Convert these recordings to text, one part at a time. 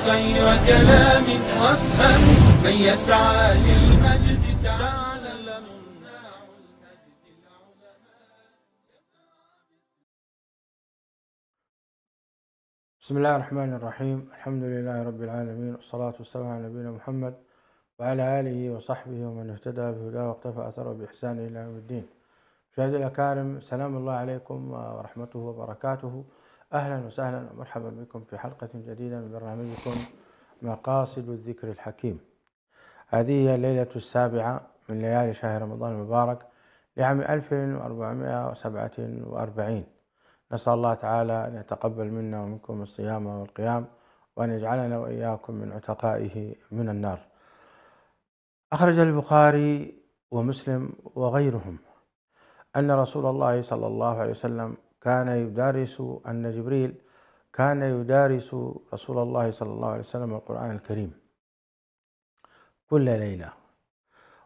خير كلام وافهم من يسعى للمجد تعالى صناع المجد العلماء. بسم الله الرحمن الرحيم. الحمد لله رب العالمين، والصلاة والسلام على نبينا محمد وعلى آله وصحبه ومن اهتدى بهداه واقتفى أثره بإحسان إلى يوم الدين. مشاهدي الأكارم، سلام الله عليكم ورحمته وبركاته. أهلا وسهلا ومرحبا بكم في حلقة جديدة من برنامجكم مقاصد الذكر الحكيم. هذه هي الليلة السابعة من ليالي شهر رمضان المبارك لعام 1447. نسأل الله تعالى أن يتقبل منا ومنكم الصيام والقيام، وأن يجعلنا وإياكم من عتقائه من النار. أخرج البخاري ومسلم وغيرهم أن رسول الله صلى الله عليه وسلم أن جبريل كان يدارس رسول الله صلى الله عليه وسلم القرآن الكريم كل ليلة.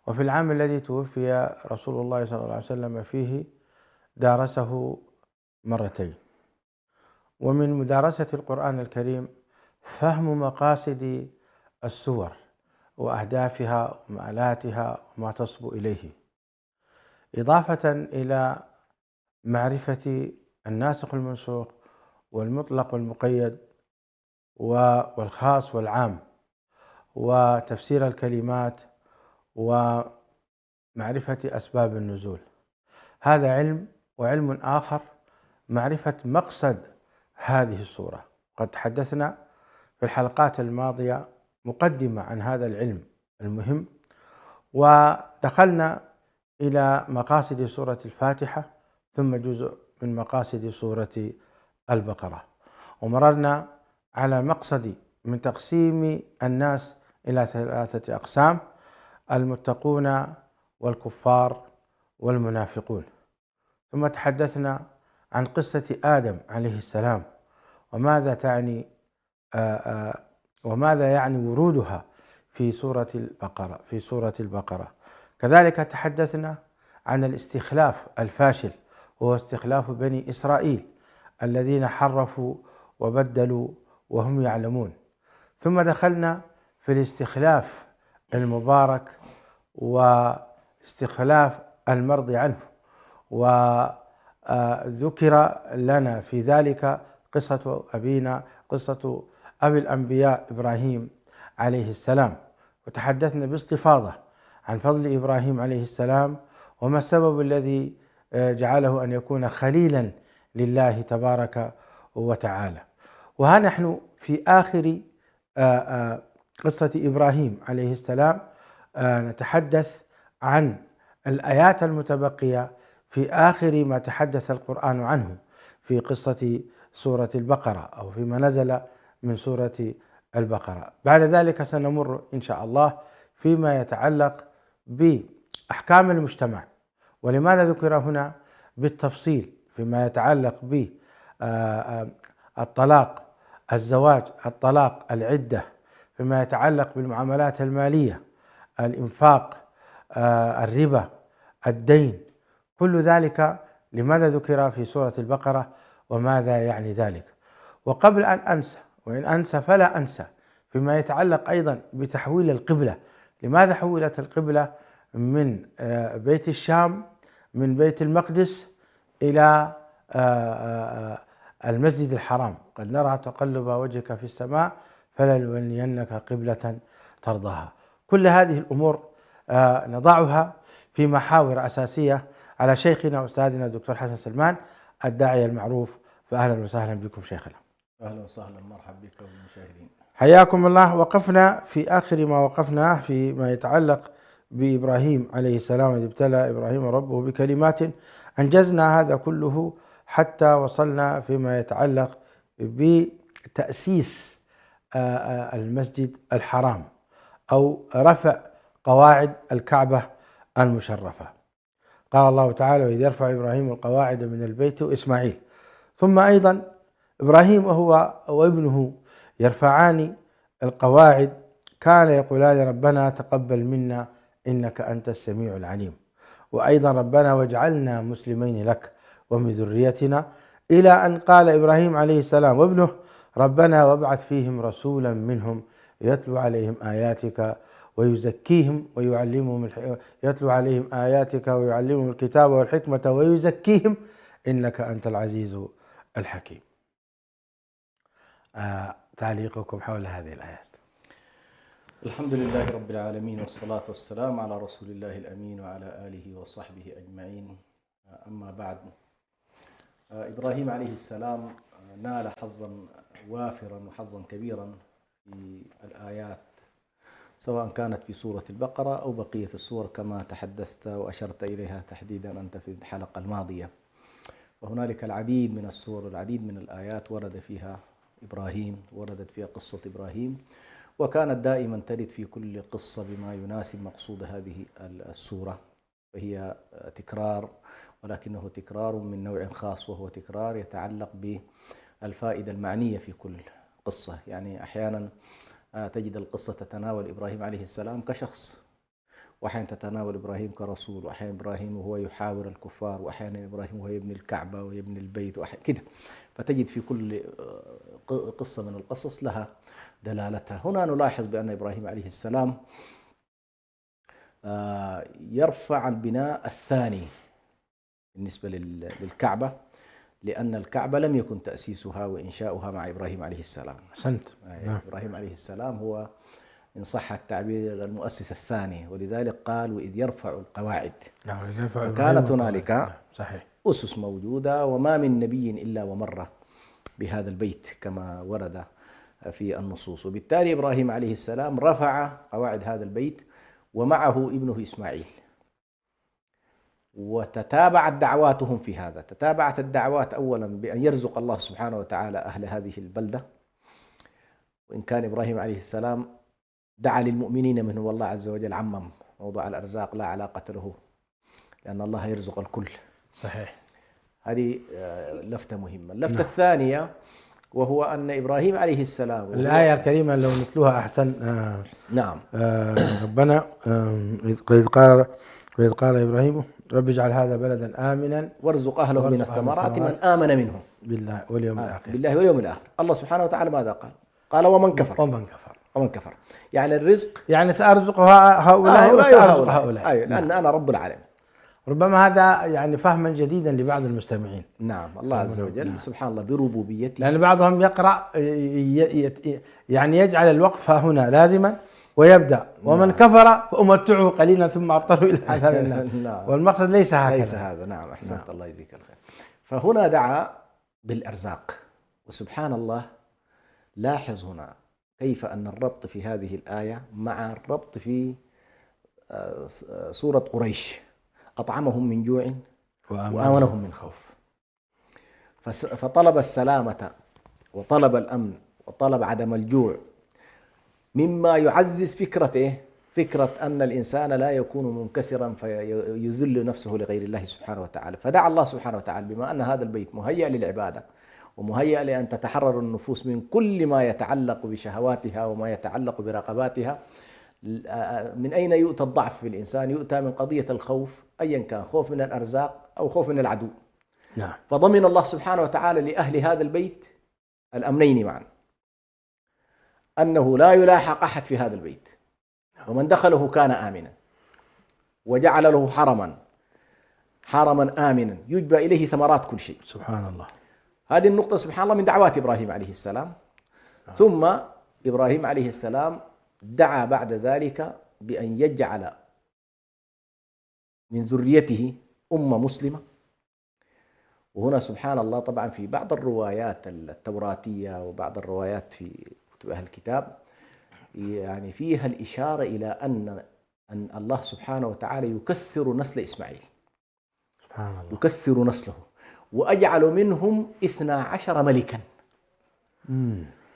وفي العام الذي توفي رسول الله صلى الله عليه وسلم فيه دارسه مرتين. ومن مدارسة القرآن الكريم فهم مقاصد السور وأهدافها ومآلاتها وما تصبو إليه، إضافة إلى معرفة الناسخ والمنسوخ والمطلق والمقيد والخاص والعام، وتفسير الكلمات ومعرفة أسباب النزول. هذا علم، وعلم آخر معرفة مقصد هذه السورة. قد تحدثنا في الحلقات الماضية مقدمة عن هذا العلم المهم، ودخلنا إلى مقاصد سورة الفاتحة ثم جزء من مقاصد سورة البقرة، ومررنا على مقصد من تقسيم الناس إلى 3 أقسام: المتقون والكفار والمنافقون. ثم تحدثنا عن قصة آدم عليه السلام وماذا يعني ورودها في سورة البقرة. كذلك تحدثنا عن الاستخلاف الفاشل، وهو استخلاف بني إسرائيل الذين حرفوا وبدلوا وهم يعلمون. ثم دخلنا في الاستخلاف المبارك واستخلاف المرضي عنه، وذكر لنا في ذلك قصة أبي الأنبياء إبراهيم عليه السلام، وتحدثنا باستفاضة عن فضل إبراهيم عليه السلام وما السبب الذي جعله أن يكون خليلا لله تبارك وتعالى. وها نحن في آخر قصة إبراهيم عليه السلام، نتحدث عن الآيات المتبقية في آخر ما تحدث القرآن عنه في قصة سورة البقرة، أو فيما نزل من سورة البقرة. بعد ذلك سنمر إن شاء الله فيما يتعلق بأحكام المجتمع، ولماذا ذكر هنا بالتفصيل فيما يتعلق بالطلاق، الزواج، الطلاق، العدة، فيما يتعلق بالمعاملات المالية، الإنفاق، الربا، الدين، كل ذلك لماذا ذكر في سورة البقرة وماذا يعني ذلك. وقبل أن أنسى، وإن أنسى فلا أنسى، فيما يتعلق أيضا بتحويل القبلة، لماذا حولت القبلة من بيت الشام، من بيت المقدس، إلى المسجد الحرام؟ قد نرى تقلب وجهك في السماء فلنولينك قبلة ترضاها. كل هذه الأمور نضعها في محاور أساسية على شيخنا وأستاذنا الدكتور حسن سلمان الداعية المعروف. فأهلا وسهلا بكم شيخنا. أهلا وسهلا، مرحبا بك والمشاهدين. حياكم الله. وقفنا في آخر ما وقفنا فيما يتعلق بإبراهيم عليه السلام، إذ ابتلى إبراهيم ربه بكلمات. أنجزنا هذا كله حتى وصلنا فيما يتعلق بتأسيس المسجد الحرام، أو رفع قواعد الكعبة المشرفة. قال الله تعالى: وإذ يرفع إبراهيم القواعد من البيت وإسماعيل. ثم أيضا إبراهيم وهو وابنه يرفعان القواعد، كان يقولان: ربنا تقبل منا إنك أنت السميع العليم، وأيضا ربنا واجعلنا مسلمين لك ومن ذريتنا، إلى أن قال إبراهيم عليه السلام وابنه: ربنا وابعث فيهم رسولا منهم يتلو عليهم آياتك ويزكيهم يتلو عليهم آياتك ويعلمهم الكتاب والحكمة ويزكيهم إنك أنت العزيز الحكيم. تعليقكم حول هذه الآيات؟ الحمد لله رب العالمين، والصلاة والسلام على رسول الله الأمين وعلى آله وصحبه أجمعين. أما بعد، إبراهيم عليه السلام نال حظا وافرا وحظا كبيرا في الآيات، سواء كانت في سورة البقرة أو بقية السور كما تحدثت وأشرت إليها تحديدا أنت في الحلقة الماضية. وهنالك العديد من السور والعديد من الآيات ورد فيها إبراهيم، وردت فيها قصة إبراهيم، وكانت دائما ترد في كل قصة بما يناسب مقصود هذه السورة، فهي تكرار، ولكنه تكرار من نوع خاص، وهو تكرار يتعلق بالفائدة المعنية في كل قصة. يعني أحيانا تجد القصة تتناول إبراهيم عليه السلام كشخص، وأحيانا تتناول إبراهيم كرسول، وأحيانا إبراهيم وهو يحاور الكفار، وأحيانا إبراهيم وهو يبني الكعبة ويبني البيت كده. فتجد في كل قصة من القصص لها دلالتها. هنا نلاحظ بأن إبراهيم عليه السلام يرفع البناء الثاني بالنسبة للكعبة، لأن الكعبة لم يكن تأسيسها وإنشاؤها مع إبراهيم عليه السلام. أحسنت. إبراهيم عليه السلام هو إن صح التعبير المؤسس الثاني، ولذلك قال وإذ يرفع القواعد. فكانت هنالك أسس موجودة، وما من نبي إلا ومر بهذا البيت كما ورد في النصوص. وبالتالي إبراهيم عليه السلام رفع قواعد هذا البيت ومعه ابنه إسماعيل، وتتابعت دعواتهم في هذا. تتابعت الدعوات أولا بأن يرزق الله سبحانه وتعالى أهل هذه البلدة، وإن كان إبراهيم عليه السلام دعا للمؤمنين منه، والله عز وجل عمم موضوع الأرزاق، لا علاقة له، لأن الله يرزق الكل. صحيح. هذه لفتة مهمة. اللفتة الثانية وهو أن إبراهيم عليه السلام، الآية الكريمة لو نتلوها أحسن. نعم. ربنا وإذ قال إبراهيم رب اجعل هذا بلدا آمنا وارزق أهله من الثمرات من آمن منهم بالله واليوم الآخر. بالله واليوم الآخر. الله سبحانه وتعالى ماذا قال؟ قال ومن كفر. يعني الرزق، يعني سأرزق هؤلاء وسأرزق هؤلاء. أيوة، لأن أنا رب العالمين. ربما هذا يعني فهما جديدا لبعض المستمعين. نعم. الله عز وجل سبحان الله بربوبيته، لأن بعضهم يقرأ يعني يجعل الوقف هنا لازما ويبدأ ومن كفر فأمتعه قليلا ثم أضطره إلى عذاب النار. والمقصد ليس هكذا. ليس هذا. نعم. أحسنت. الله يجزيك الخير. فهنا دعا بالأرزاق، وسبحان الله لاحظ هنا كيف أن الربط في هذه الآية مع الربط في سورة قريش، أطعمهم من جوع وآمنهم من خوف. فطلب السلامة وطلب الأمن وطلب عدم الجوع، مما يعزز فكرة أن الإنسان لا يكون منكسرا فيذل نفسه لغير الله سبحانه وتعالى. فدعا الله سبحانه وتعالى بما أن هذا البيت مهيأ للعبادة ومهيأ لأن تتحرر النفوس من كل ما يتعلق بشهواتها وما يتعلق برغباتها. من أين يؤتى الضعف في الإنسان؟ يؤتى من قضية الخوف، أيا كان، خوف من الأرزاق أو خوف من العدو. نعم. فضمن الله سبحانه وتعالى لأهل هذا البيت الأمنين معا، أنه لا يلاحق أحد في هذا البيت، ومن دخله كان آمنا، وجعل له حرما آمنا يجبى إليه ثمرات كل شيء. سبحان الله. هذه النقطة سبحان الله من دعوات إبراهيم عليه السلام. ثم إبراهيم عليه السلام دعا بعد ذلك بأن يجعل من ذريته أمة مسلمة. وهنا سبحان الله طبعا في بعض الروايات التوراتية وبعض الروايات في كتب أهل الكتاب يعني فيها الإشارة إلى أن الله سبحانه وتعالى يكثر نسل إسماعيل، سبحان الله، يكثر نسله وأجعل منهم 12 ملكا.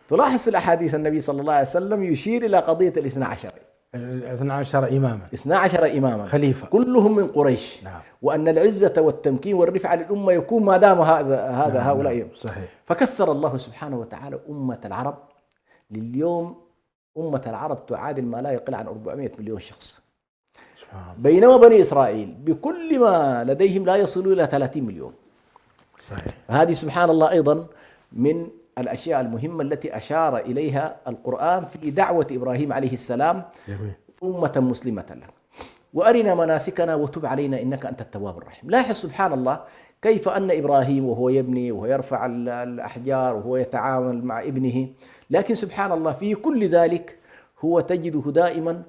تلاحظ في الأحاديث النبي صلى الله عليه وسلم يشير إلى قضية 12 إماما خليفة كلهم من قريش. نعم. وأن العزة والتمكين والرفعة للأمة يكون ما دام هؤلاء. نعم. صحيح. فكثر الله سبحانه وتعالى أمة العرب. لليوم أمة العرب تعادل ما لا يقل عن 400 مليون شخص، بينما بني إسرائيل بكل ما لديهم لا يصلوا إلى 30 مليون. صحيح. هذه سبحان الله أيضا من الأشياء المهمة التي أشار إليها القرآن في دعوة إبراهيم عليه السلام أمة مسلمة لك. وأرنا مناسكنا وتب علينا إنك أنت التواب الرحيم. لاحظ سبحان الله كيف أن إبراهيم وهو يبني وهو يرفع الأحجار وهو يتعامل مع ابنه، لكن سبحان الله في كل ذلك هو تجده دائما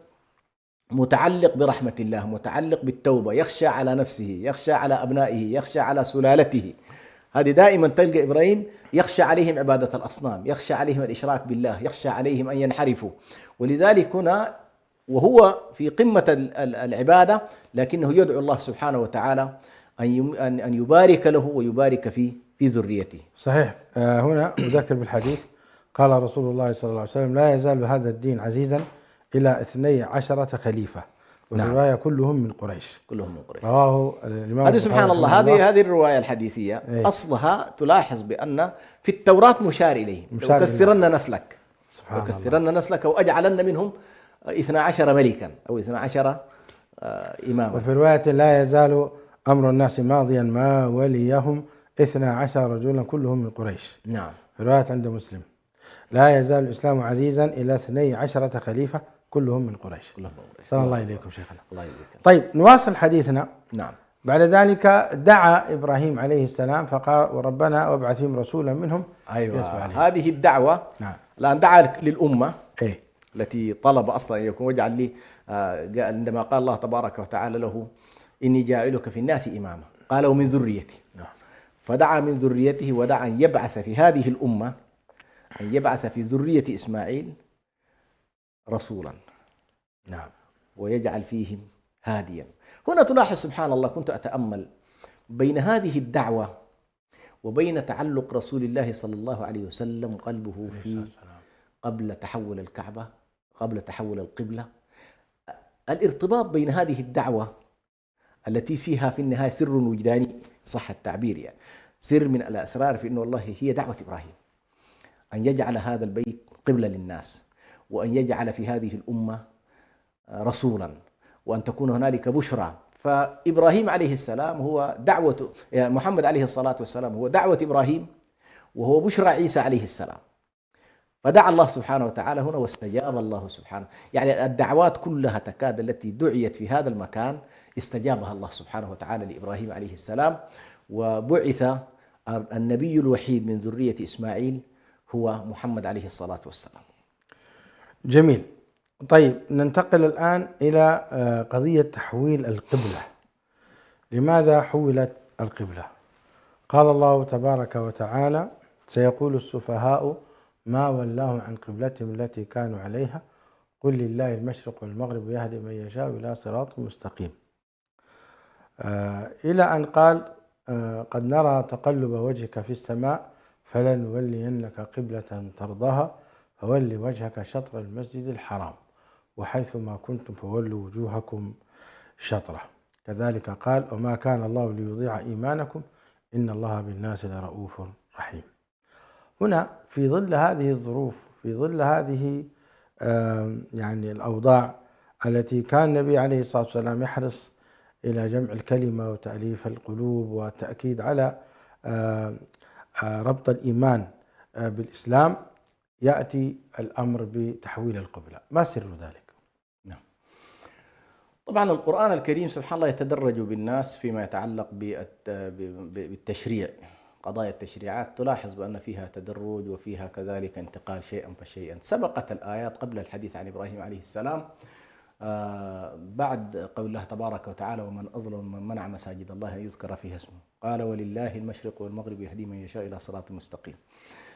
متعلق برحمة الله، متعلق بالتوبة، يخشى على نفسه، يخشى على أبنائه، يخشى على سلالته. هذه دائما تلقى إبراهيم يخشى عليهم عبادة الأصنام، يخشى عليهم الإشراك بالله، يخشى عليهم أن ينحرفوا. ولذلك هنا وهو في قمة العبادة لكنه يدعو الله سبحانه وتعالى أن يبارك له ويبارك في ذريته. صحيح. هنا أذكر بالحديث قال رسول الله صلى الله عليه وسلم: لا يزال هذا الدين عزيزا إلى 12 خليفة، وفي رواية كلهم من قريش. كلهم من قريش. رواه الإمام. هذه سبحان الله هذه الرواية الحديثية أصلها تلاحظ بأن في التوراة مشار إليه: لأكثرن نسلك، لأكثرن نسلك وأجعلن منهم 12 ملكا أو 12 إماما. وفي رواية: لا يزال أمر الناس ماضيا ما وليهم 12 رجلا كلهم من قريش. نعم. في رواية عند مسلم: لا يزال الإسلام عزيزا إلى 12 خليفة كلهم من قريش. صلى الله إليكم شيخنا. الله يجزيك. طيب نواصل حديثنا. نعم. بعد ذلك دعا إبراهيم عليه السلام فقال: وربنا وابعث فيهم رسولا منهم. أيوة، هذه الدعوة. نعم. الآن دعا للأمة إيه؟ التي طلب أصلا أن يكون واجعل لي عندما قال الله تبارك وتعالى له: إني جاعلك في الناس إماما، قال: ومن ذريتي. نعم. فدعا من ذريته ودعا أن يبعث في هذه الأمة، أن يبعث في ذرية إسماعيل رسولا. نعم. ويجعل فيهم هاديا. هنا تلاحظ سبحان الله، كنت أتأمل بين هذه الدعوة وبين تعلق رسول الله صلى الله عليه وسلم قلبه في قبل تحول الكعبة، قبل تحول القبلة، الارتباط بين هذه الدعوة التي فيها في النهاية سر وجداني صح التعبير، يعني سر من الأسرار في أنه والله هي دعوة إبراهيم أن يجعل هذا البيت قبلة للناس، وأن يجعل في هذه الأمة رسولا، وأن تكون هنالك بشرى. فإبراهيم عليه السلام هو دعوة محمد عليه الصلاة والسلام، هو دعوة إبراهيم وهو بشرى عيسى عليه السلام. فدعا الله سبحانه وتعالى هنا واستجاب الله سبحانه. يعني الدعوات كلها تكاد التي دعيت في هذا المكان استجابها الله سبحانه وتعالى لإبراهيم عليه السلام، وبعث النبي الوحيد من ذرية إسماعيل هو محمد عليه الصلاة والسلام. جميل. طيب ننتقل الآن إلى قضية تحويل القبلة. لماذا حولت القبلة؟ قال الله تبارك وتعالى: سيقول السفهاء ما ولاهم عن قبلتهم التي كانوا عليها قل لله المشرق والمغرب يهدي من يشاء إلى صراط مستقيم، إلى أن قال: قد نرى تقلب وجهك في السماء فلنولينك قبلة ترضاها فول وجهك شطر المسجد الحرام وحيثما كنتم فولوا وجوهكم شطره. كذلك قال: وما كان الله ليضيع إيمانكم إن الله بالناس لرؤوف رحيم. هنا في ظل هذه الظروف، في ظل هذه يعني الأوضاع التي كان النبي عليه الصلاة والسلام يحرص إلى جمع الكلمة وتأليف القلوب والتأكيد على ربط الإيمان بالإسلام، يأتي الأمر بتحويل القبلة. ما سر ذلك؟ نعم. طبعا القرآن الكريم سبحان الله يتدرج بالناس فيما يتعلق بالتشريع، قضايا التشريعات تلاحظ بأن فيها تدرج وفيها كذلك انتقال شيئا فشيئا. سبقت الآيات قبل الحديث عن إبراهيم عليه السلام بعد قول الله تبارك وتعالى: ومن أظلم من منع مساجد الله أن يذكر فيها اسمه قال ولله المشرق والمغرب يهدي من يشاء إلى صراط مستقيم.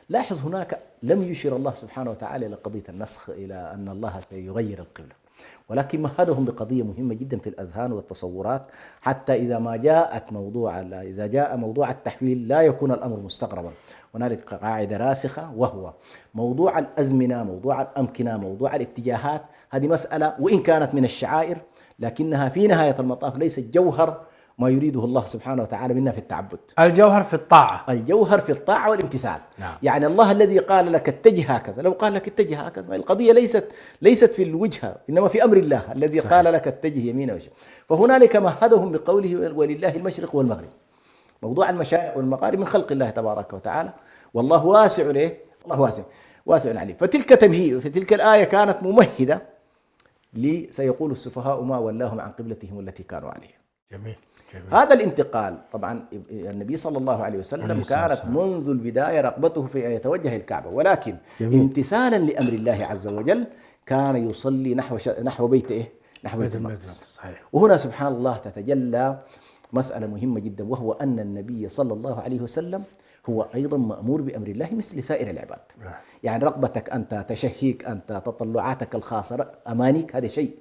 لاحظ هناك لم يشر الله سبحانه وتعالى إلى قضية النسخ، إلى أن الله سيغير القبلة، ولكن مهدهم بقضية مهمة جدا في الأذهان والتصورات، حتى إذا جاء موضوع التحويل لا يكون الأمر مستغربا. هنالك قاعدة راسخة وهو موضوع الأزمنة، موضوع الأمكنة، موضوع الاتجاهات. هذه مسألة وإن كانت من الشعائر لكنها في نهاية المطاف ليست جوهر ما يريده الله سبحانه وتعالى منا في التعبد. الجوهر في الطاعة، الجوهر في الطاعة والامتثال. نعم. يعني الله الذي قال لك اتجه هكذا، لو قال لك اتجه هكذا، القضية ليست في الوجهة إنما في أمر الله الذي صحيح. قال لك اتجه يمين وشمال. فهنالك مهدهم بقوله ولله المشرق والمغرب. موضوع المشارق والمغارب من خلق الله تبارك وتعالى، والله واسع ليه؟ الله واسع عليم. فتلك تمهيد، فتلك الآية كانت ممهدة سيقول السفهاء ما ولاهم عن قبلتهم التي كانوا عليها. جميل. هذا الانتقال طبعا النبي صلى الله عليه وسلم كانت منذ البداية رغبته في أن يتوجه الكعبة، ولكن امتثالا لأمر الله عز وجل كان يصلي نحو بيت نحو بيت المقدس. وهنا سبحان الله تتجلى مسألة مهمة جدا، وهو أن النبي صلى الله عليه وسلم هو أيضا مأمور بأمر الله مثل سائر العباد. يعني رغبتك أنت، تشهيك أنت، تطلعاتك الخاصة، أمانيك، هذا شيء،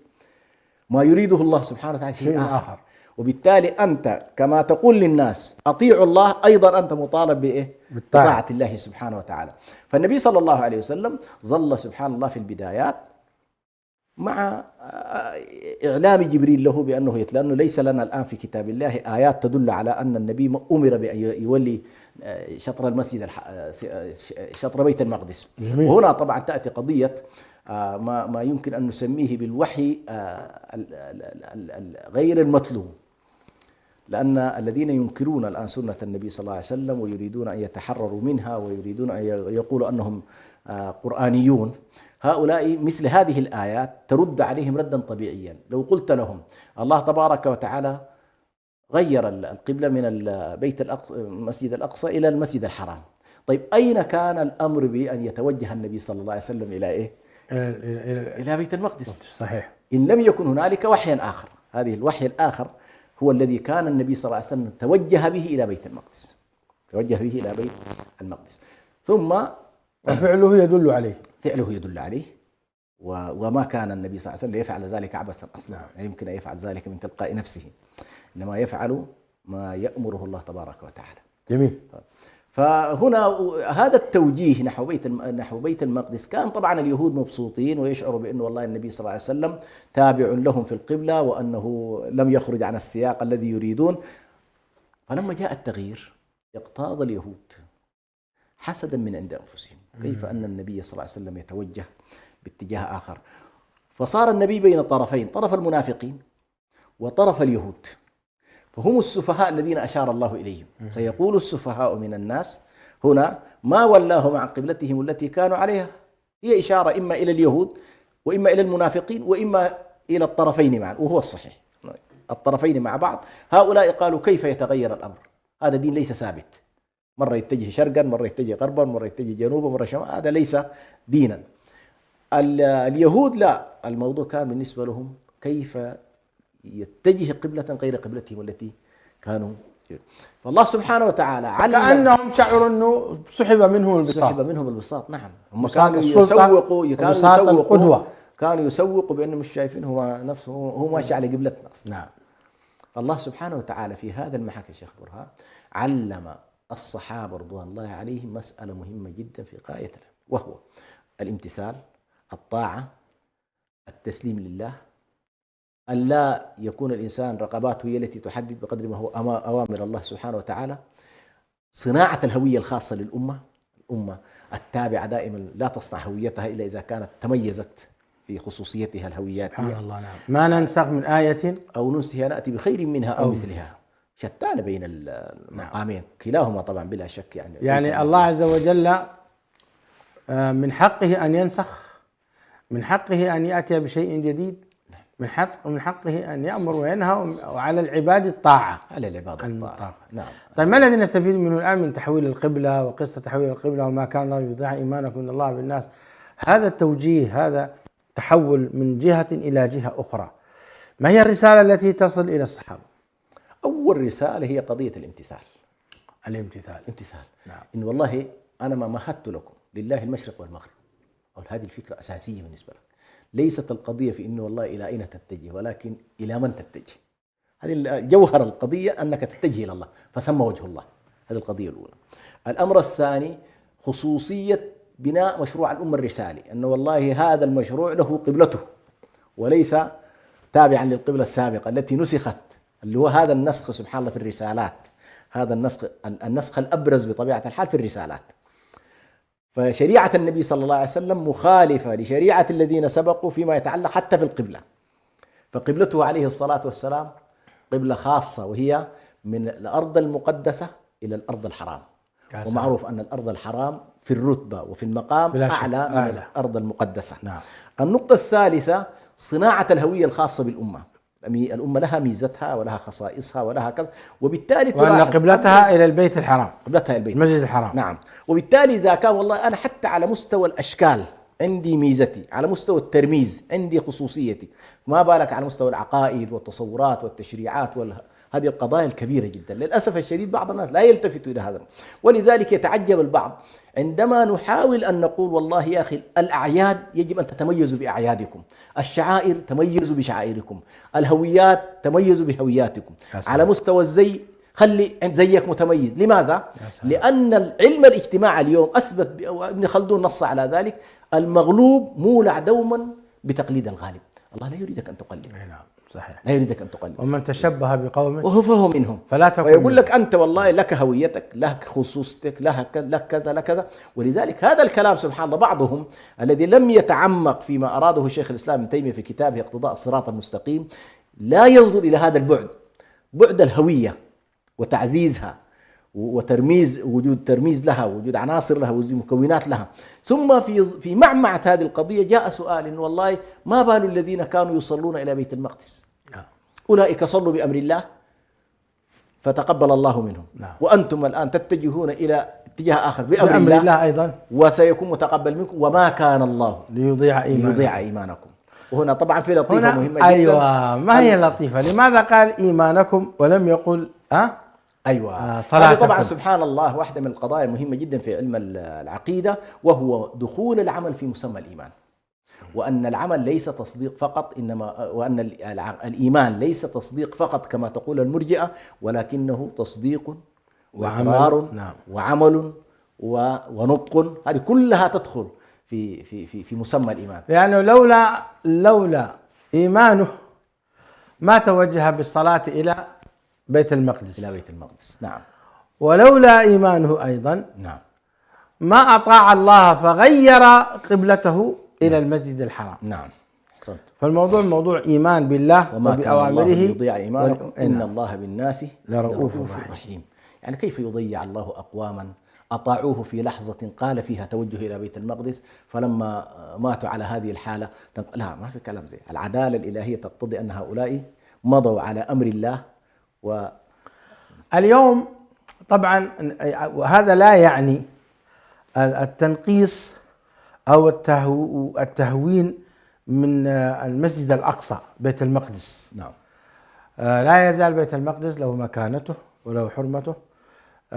ما يريده الله سبحانه وتعالى شيء آخر. وبالتالي أنت كما تقول للناس أطيعوا الله، أيضا أنت مطالب بطاعة الله سبحانه وتعالى. فالنبي صلى الله عليه وسلم ظل سبحان الله في البدايات مع إعلام جبريل له بأنه لأنه ليس لنا الآن في كتاب الله آيات تدل على أن النبي أمر بأن يولي شطر المسجد شطر بيت المقدس. وهنا طبعا تأتي قضية ما يمكن أن نسميه بالوحي غير المتلو، لأن الذين ينكرون الآن سنة النبي صلى الله عليه وسلم ويريدون أن يتحرروا منها ويريدون أن يقولوا أنهم قرآنيون، هؤلاء مثل هذه الآيات ترد عليهم ردا طبيعيا. لو قلت لهم الله تبارك وتعالى غير القبلة من المسجد الأقصى إلى المسجد الحرام، طيب أين كان الأمر بأن يتوجه النبي صلى الله عليه وسلم إلى إلى بيت المقدس؟ صحيح. إن لم يكن هنالك وحي آخر، هذه الوحي الآخر هو الذي كان النبي صلى الله عليه وسلم توجه به إلى بيت المقدس، ثم وفعله يدل عليه، وما كان النبي صلى الله عليه وسلم يفعل ذلك عبثا أصلا، لا يمكن أن يفعل ذلك من تلقاء نفسه، إنما يفعل ما يأمره الله تبارك وتعالى. جميل. فهنا هذا التوجيه نحو بيت المقدس كان طبعا اليهود مبسوطين ويشعروا بأنه والله النبي صلى الله عليه وسلم تابع لهم في القبلة وأنه لم يخرج عن السياق الذي يريدون. فلما جاء التغيير اقتاض اليهود حسدا من عند أنفسهم كيف أن النبي صلى الله عليه وسلم يتوجه باتجاه آخر، فصار النبي بين طرفين، طرف المنافقين وطرف اليهود، فهم السفهاء الذين أشار الله إليهم. سيقول السفهاء من الناس هنا ما ولاهم عن قبلتهم التي كانوا عليها، هي إشارة إما إلى اليهود وإما إلى المنافقين وإما إلى الطرفين معا، وهو الصحيح الطرفين مع بعض. هؤلاء قالوا كيف يتغير الأمر، هذا دين ليس ثابت، مرة يتجه شرقا، مرة يتجه غربا، مرة يتجه جنوبا، مرة شمالا، هذا ليس دينا. اليهود لا، الموضوع كان بالنسبة لهم كيف يتجه قبلة غير قبلتهم التي كانوا. فالله سبحانه وتعالى علم كأنهم شعروا أنه سحب منهم البساط. نعم، هم كانوا يسوقوا كانوا يسوقوا بأنهم مش شايفين هو نفسه هو ماشي على قبلتنا. نعم. الله سبحانه وتعالى في هذا المحك يا شيخ برهان علم الصحابة رضوان الله عليهم مسألة مهمة جدا في غاية، وهو الامتثال، الطاعة، التسليم لله، أن لا يكون الإنسان رغباته هي التي تحدد بقدر ما هو أوامر الله سبحانه وتعالى، صناعة الهوية الخاصة للأمة. الأمة التابعة دائما لا تصنع هويتها إلا إذا كانت تميزت في خصوصيتها الهوياتية. سبحان الله. نعم. ما ننسخ من آية أو ننسها نأتي بخير منها أو مثلها، شتان بين المقامين كلاهما طبعا بلا شك. يعني الله عز وجل من حقه أن ينسخ، من حقه أن يأتي بشيء جديد، من حقه أن يأمر وينهى، وعلى العباد الطاعة. نعم. طيب ما الذي نستفيد منه الآن من تحويل القبلة وقصة تحويل القبلة وما كان الله يضيع إيمانكم إن الله بالناس؟ هذا التوجيه، هذا تحول من جهة إلى جهة أخرى. ما هي الرسالة التي تصل إلى الصحابة؟ أول رسالة هي قضية الامتثال. نعم. إن والله أنا ما مهدت لكم لله المشرق والمغرب، أو هذه الفكرة أساسية بالنسبة لك. ليست القضية في إنه والله إلى أين تتجه، ولكن إلى من تتجه. هذه جوهر القضية، أنك تتجه إلى الله فثم وجه الله. هذه القضية الأولى. الأمر الثاني خصوصية بناء مشروع الأمة الرسالي، أنه والله هذا المشروع له قبلته وليس تابعا للقبلة السابقة التي نسخت، اللي هو هذا النسخ سبحان الله في الرسالات، هذا النسخ الأبرز بطبيعة الحال في الرسالات. فشريعة النبي صلى الله عليه وسلم مخالفة لشريعة الذين سبقوا فيما يتعلق حتى في القبلة. فقبلته عليه الصلاة والسلام قبلة خاصة، وهي من الأرض المقدسة إلى الأرض الحرام، ومعروف أن الأرض الحرام في الرتبة وفي المقام أعلى من الأرض المقدسة. نعم. النقطة الثالثة صناعة الهوية الخاصة بالأمة. الأمة لها ميزتها ولها خصائصها ولها كذا، وبالتالي وأن قبلتها إلى البيت الحرام، قبلتها البيت المسجد الحرام. نعم. وبالتالي إذا كان والله أنا حتى على مستوى الأشكال عندي ميزتي، على مستوى الترميز عندي خصوصيتي، ما بالك على مستوى العقائد والتصورات والتشريعات هذه القضايا الكبيرة جدا. للأسف الشديد بعض الناس لا يلتفتوا إلى هذا، ولذلك يتعجب البعض عندما نحاول أن نقول والله يا أخي الأعياد يجب أن تتميزوا بأعيادكم، الشعائر تميزوا بشعائركم، الهويات تميزوا بهوياتكم، على مستوى الزي خلي زيك متميز. لماذا؟ لأن العلم الاجتماع اليوم أثبت، وابن خلدون نص على ذلك، المغلوب مولع دوما بتقليد الغالب. الله لا يريدك أن تقلد. نعم صحيح. لا يريدك أن تقلد. ومن تشبه بقوم فهو منهم. فلا تكن ويقول لك أنت والله لك هويتك، لك خصوصتك، لك كذا لك كذا. ولذلك هذا الكلام سبحان الله بعضهم الذي لم يتعمق فيما أراده شيخ الإسلام ابن تيمية في كتابه اقتضاء الصراط المستقيم لا ينظر إلى هذا البعد، بعد الهوية وتعزيزها وترميز، وجود ترميز لها، وجود عناصر لها، وجود مكونات لها. ثم في معمعة هذه القضية جاء سؤال إنه والله ما بال الذين كانوا يصلون إلى بيت المقدس؟ أولئك صلوا بأمر الله فتقبل الله منهم. وأنتم الآن تتجهون إلى اتجاه آخر بأمر الله أيضا وسيكون متقبل منكم، وما كان الله ليضيع إيمانكم. وهنا طبعا في لطيفة مهمة جدا. أيوة، ما هي لطيفة؟ لماذا قال إيمانكم ولم يقل أيوة هذه طبعا سبحان الله واحدة من القضايا المهمة جدا في علم العقيدة، وهو دخول العمل في مسمى الإيمان، وأن العمل ليس تصديق فقط، إنما وأن الإيمان ليس تصديق فقط كما تقول المرجئة، ولكنه تصديق وإقرار وعمل ونطق. هذه كلها تدخل في مسمى الإيمان. يعني لولا إيمانه ما توجه بالصلاة إلى بيت المقدس. نعم. ولولا إيمانه أيضا نعم ما أطاع الله فغير قبلته إلى المسجد الحرام. نعم أحسنت. فالموضوع موضوع إيمان بالله وبأوامره. يضيع إيمانكم إن الله بالناس لرؤوف رحيم. يعني كيف يضيع الله أقواما أطاعوه في لحظة قال فيها توجه إلى بيت المقدس، فلما ماتوا على هذه الحالة لا، ما في كلام زي. العدالة الإلهية تقتضي أن هؤلاء مضوا على أمر الله. اليوم طبعا وهذا لا يعني التنقيص أو التهوين من المسجد الأقصى بيت المقدس. نعم. لا يزال بيت المقدس له مكانته وله حرمته.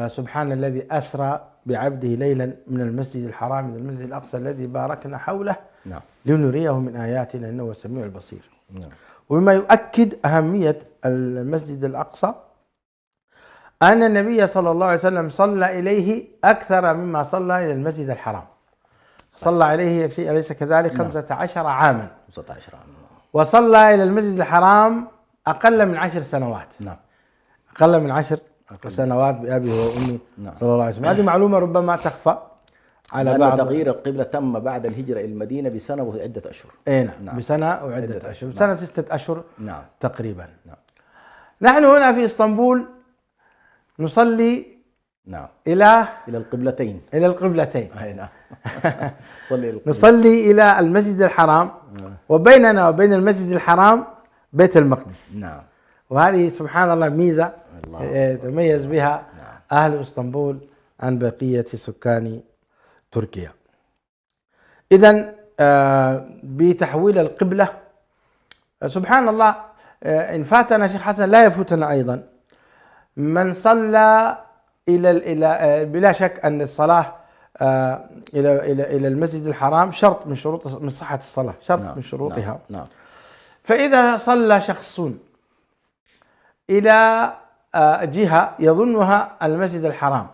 سبحان الذي أسرى بعبده ليلا من المسجد الحرام إلى المسجد الأقصى الذي باركنا حوله نعم. لنريه من آياتنا إنه السميع البصير. نعم. ومما يؤكد أهمية المسجد الأقصى أن النبي صلى الله عليه وسلم صلى إليه أكثر مما صلى إلى المسجد الحرام. صلى عليه أليس كذلك 15 عاما. 15 عاما. وصلى إلى المسجد الحرام أقل من 10 سنوات. نعم. أقل من 10 سنوات بأبي وأمي. نعم. صلى الله عليه وسلم. هذه معلومة ربما تخفى على بعض. تغيير القبلة تم بعد الهجرة إلى المدينة بسنة وعدة أشهر. نعم. بسنة وعدة أشهر. بسنة 6 أشهر. نعم. تقريبا. نعم. نحن هنا في إسطنبول نصلي نعم إلى القبلتين. نعم. نصلي إلى المسجد الحرام. وبيننا وبين المسجد الحرام بيت المقدس. نعم. وهذه سبحان الله ميزة تميز بها أهل إسطنبول عن بقية سكان تركيا. إذن بتحويل القبلة سبحان الله إن فاتنا شيخ حسن لا يفوتنا أيضا من صلى إلى بلا شك أن الصلاة إلى المسجد الحرام شرط من صحة الصلاة، شرط من شروطها. نعم. فإذا صلى شخص إلى جهة يظنها المسجد الحرام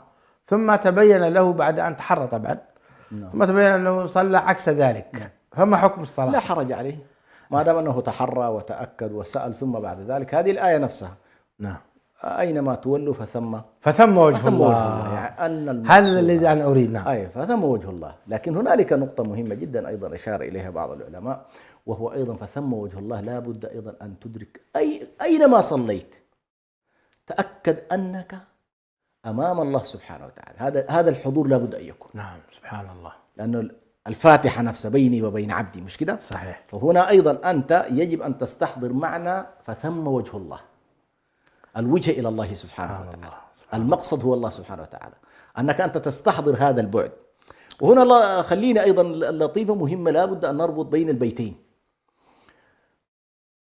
ثم تبين له بعد أن تحرى طبعا ثم تبين أنه صلى عكس ذلك، فما حكم الصلاة؟ لا حرج عليه ما دام أنه تحرى وتأكد وسأل ثم بعد ذلك. هذه الآية نفسها. نعم. أينما تولوا فثم وجه الله. يعني هذا الذي أنا أريد. نعم. فثم وجه الله. لكن هنالك نقطة مهمة جدا أيضا أشار إليها بعض العلماء، وهو أيضا فثم وجه الله لا بد أيضا أن تدرك أينما صليت تأكد أنك أمام الله سبحانه وتعالى. هذا الحضور لابد أن يكون. نعم سبحان الله. لأنه الفاتحة نفسها بيني وبين عبدي، مش كده؟ صحيح. فهنا أيضا أنت يجب أن تستحضر معنى فثم وجه الله، الوجه إلى الله سبحانه وتعالى. المقصد هو الله سبحانه وتعالى، أنك أنت تستحضر هذا البعد. وهنا خلينا أيضا لطيفة مهمة لابد أن نربط بين البيتين.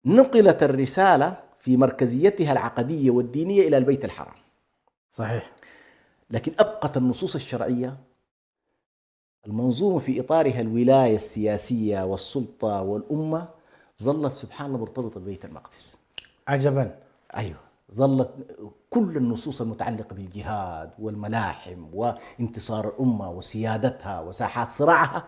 نقلت الرسالة في مركزيتها العقدية والدينية إلى البيت الحرام، صحيح، لكن أبقت النصوص الشرعية المنظومة في إطارها الولاية السياسية والسلطة والأمة ظلت سبحان الله مرتبطة ببيت المقدس. عجبا. أيوة، ظلت كل النصوص المتعلقة بالجهاد والملاحم وانتصار الأمة وسيادتها وساحات صراعها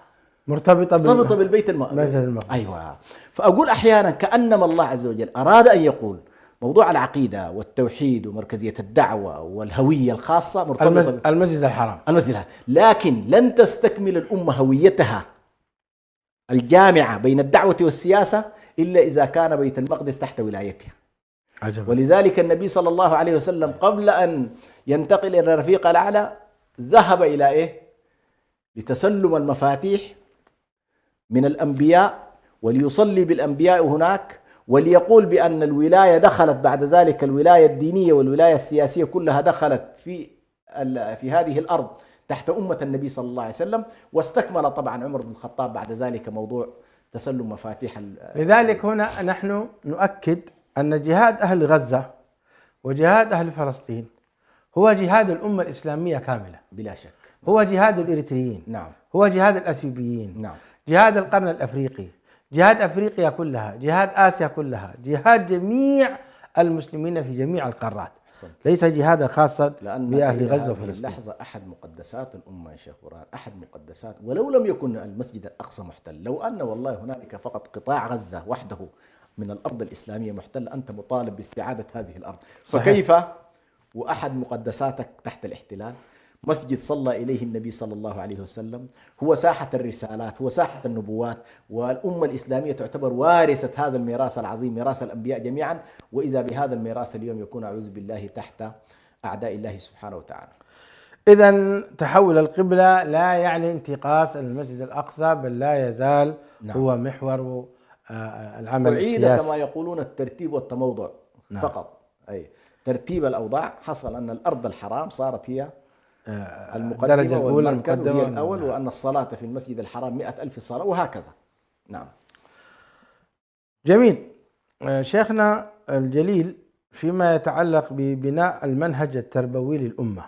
مرتبطة بالبيت المقدس. أيوة. فأقول أحيانا كأنما الله عز وجل أراد أن يقول موضوع العقيدة والتوحيد ومركزية الدعوة والهوية الخاصة مرتبطة المسجد الحرام. لكن لن تستكمل الأمة هويتها الجامعة بين الدعوة والسياسة إلا إذا كان بيت المقدس تحت ولايتها. عجبا. ولذلك النبي صلى الله عليه وسلم قبل أن ينتقل إلى الرفيق الأعلى ذهب إلى إيه؟ لتسلم المفاتيح من الأنبياء وليصلي بالأنبياء هناك، وليقول بأن الولاية دخلت بعد ذلك، الولاية الدينية والولاية السياسية كلها دخلت في هذه الأرض تحت أمة النبي صلى الله عليه وسلم. واستكمل طبعا عمر بن الخطاب بعد ذلك موضوع تسلم مفاتيح. لذلك هنا نحن نؤكد أن جهاد أهل غزة وجهاد أهل فلسطين هو جهاد الأمة الإسلامية كاملة بلا شك. هو جهاد الإريتريين. نعم. هو جهاد الأثيوبيين. نعم. جهاد القرن الأفريقي، جهاد أفريقيا كلها، جهاد آسيا كلها، جهاد جميع المسلمين في جميع القارات. ليس جهادا خاصا بأهل غزة وفلسطين. لحظة، أحد مقدسات الأمة يا شيخ برهان، أحد مقدسات، ولو لم يكن المسجد الأقصى محتل، لو أن والله هنالك فقط قطاع غزة وحده من الأرض الإسلامية محتل، أنت مطالب باستعادة هذه الأرض. صحيح. فكيف وأحد مقدساتك تحت الاحتلال؟ مسجد صلى إليه النبي صلى الله عليه وسلم، هو ساحة الرسالات، هو ساحة النبوات، والأمة الإسلامية تعتبر وارثة هذا الميراث العظيم، ميراث الأنبياء جميعا. وإذا بهذا الميراث اليوم يكون أعوذ بالله تحت أعداء الله سبحانه وتعالى. إذن تحول القبلة لا يعني انتقاص المسجد الأقصى، بل لا يزال هو محور العمل السياسي. كما يقولون الترتيب والتموضع. فقط أي ترتيب الأوضاع. حصل أن الأرض الحرام صارت هي المقدمة والمركز هي الأول، وأن الصلاة في المسجد الحرام 100,000 صلاة وهكذا. نعم. جميل. شيخنا الجليل، فيما يتعلق ببناء المنهج التربوي للأمة،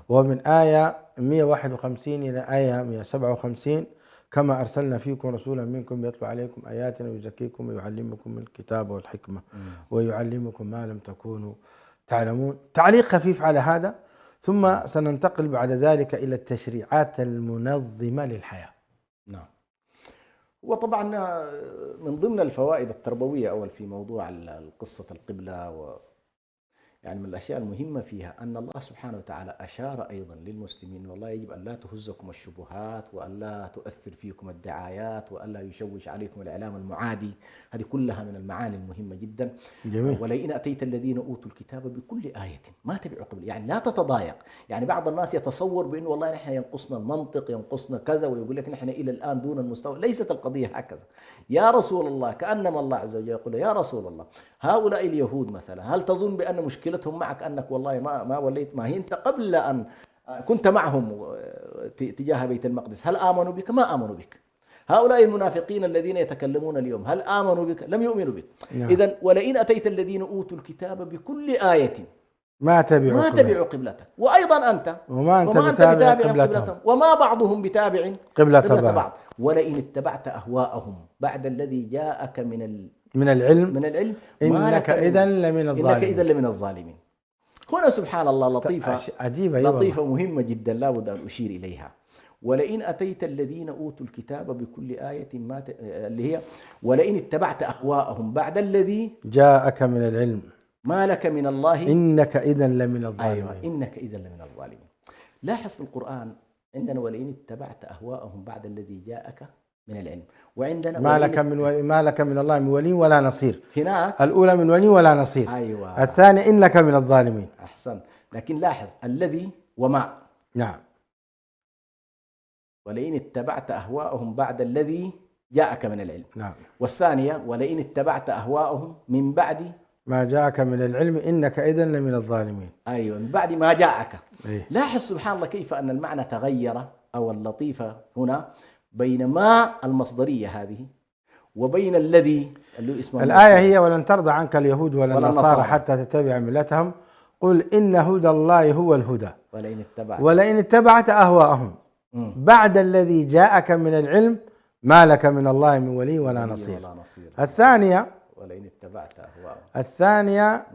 ومن آية 151 إلى آية 157: كما أرسلنا فيكم رسولا منكم يتلو عليكم آياتنا ويزكيكم ويعلمكم الكتاب والحكمة ويعلمكم ما لم تكونوا تعلمون. تعليق خفيف على هذا، ثم سننتقل بعد ذلك إلى التشريعات المنظمة للحياة. نعم. وطبعا من ضمن الفوائد التربوية أول في موضوع القصة القبلة يعني من الأشياء المهمة فيها أن الله سبحانه وتعالى أشار أيضا للمسلمين والله يجب أن لا تهزكم الشبهات، وأن لا تؤثر فيكم الدعايات، وأن لا يشوش عليكم الإعلام المعادي. هذه كلها من المعاني المهمة جدا. جميل. ولئن أتيت الذين أوتوا الكتاب بكل آية ما تبعوا قبل، يعني لا تتضايق. يعني بعض الناس يتصور بأنه والله نحن ينقصنا المنطق، ينقصنا كذا، ويقول لك نحن إلى الآن دون المستوى. ليست القضية هكذا يا رسول الله. كأنما الله عز وجل يقول يا رسول الله هؤلاء اليهود مثلا، هل تظن بأن مشكلتهم معك أنك والله ما وليت؟ ما هي أنت قبل أن كنت معهم تجاه بيت المقدس، هل آمنوا بك؟ ما آمنوا بك. هؤلاء المنافقين الذين يتكلمون اليوم هل آمنوا بك؟ لم يؤمنوا بك. إذن ولئن أتيت الذين أوتوا الكتاب بكل آية ما تبعوا قبلتك، وأيضا أنت وما أنت بتابع قبلتهم، وما بعضهم بتابع قبلة بعض. ولئن اتبعت أهواءهم بعد الذي جاءك من العلم إنك إذا لمن الظالمين. هنا سبحان الله لطيفة عجيبة، لطيفة مهمة جدا لا بد أن أشير إليها. ولئن أتيت الذين أوتوا الكتاب بكل آية اللي هي ولئن اتبعت أهواءهم بعد الذي جاءك من العلم ما لك من الله إنك إذا لمن الظالمين. أيوة، إنك إذا لمن الظالمين. لاحظ في القرآن عندنا ولئن اتبعت أهواءهم بعد الذي جاءك من العلم، وعندنا ما لك من الله من ولي ولا نصير. هناك الأولى من ولي ولا نصير. أيوة. الثاني إنك من الظالمين. أحسن. لكن لاحظ الذي وما، نعم. ولئن اتبعت أهواءهم بعد الذي جاءك من العلم. نعم. والثانية ولئن اتبعت أهواءهم من بعد ما جاءك من العلم إنك إذا لمن الظالمين. أيوة، من بعد ما جاءك. إيه؟ لاحظ سبحان الله كيف أن المعنى تغير، أو اللطيفة هنا بين ما المصدرية هذه وبين الذي اللي اسمه الآية هي ولن ترضى عنك اليهود ولا النصارى حتى تتبع ملتهم قل إن هدى الله هو الهدى ولئن اتبعت أهواءهم بعد الذي جاءك من العلم ما لك من الله من ولي ولا نصير. الثانية ولئن اتبعت أهواءهم، الثانية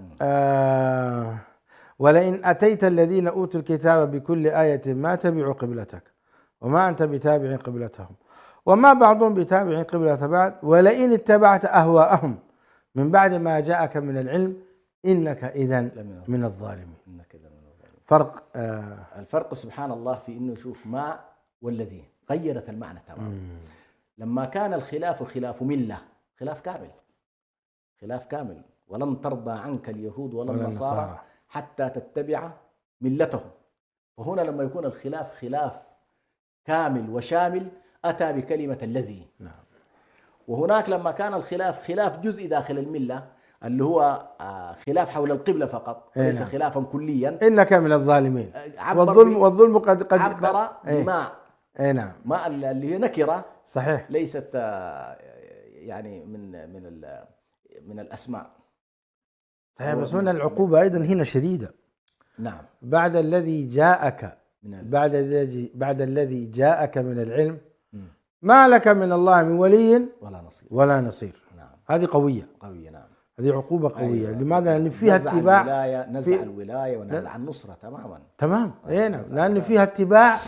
ولئن أتيت الذين أوتوا الكتاب بكل آية ما تبعوا قبلتك وما أنت بتابع قبلتهم وما بعضهم بتابع قبلة بعد ولئن اتبعت أهواءهم من بعد ما جاءك من العلم إنك إذن من الظالمين. فرق الفرق سبحان الله في إنه شوف ما والذي غيرت المعنى تماما. لما كان الخلاف خلاف ملة، خلاف كامل ولن ترضى عنك اليهود ولا النصارى حتى تتبع ملتهم. وهنا لما يكون الخلاف خلاف كامل وشامل أتى بكلمة الذي. وهناك لما كان الخلاف خلاف جزء داخل الملة اللي هو خلاف حول القبلة فقط ليس خلافا كليا، إنك من الظالمين. والظلم قد عبر بما نعم، ما اللي هي نكرة صحيح ليست يعني من الأسماء صحيح. بس هنا العقوبة أيضا هنا شديدة. نعم. بعد الذي جاءك بعد الذي جاءك من العلم ما لك من الله من ولي ولا نصير. نعم. هذه قوية. نعم. هذه عقوبة قوية. أيوة. لماذا؟ لأن فيها اتباع نزع الولاية ونزع النصرة تمام. نعم. لأن فيها اتباع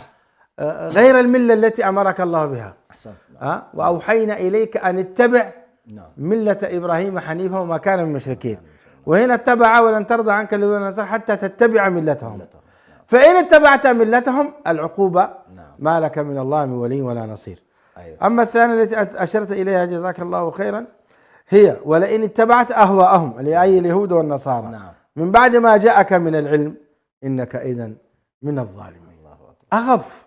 غير الملة التي أمرك الله بها. أحسنت. وأوحينا إليك أن اتبع ملة إبراهيم حنيفا وما كان من المشركين. وهنا اتبع ولن ترضى عنك اليهود ولا النصارى حتى تتبع ملتهم. فإن اتبعت ملتهم العقوبة ما لك من الله من ولي ولا نصير. أيوة. أما الثانية التي أشرت إليها جزاك الله خيرا هي ولئن اتبعت أهواءهم أي اليهود والنصارى من بعد ما جاءك من العلم إنك إذن من الظالمين. أخف.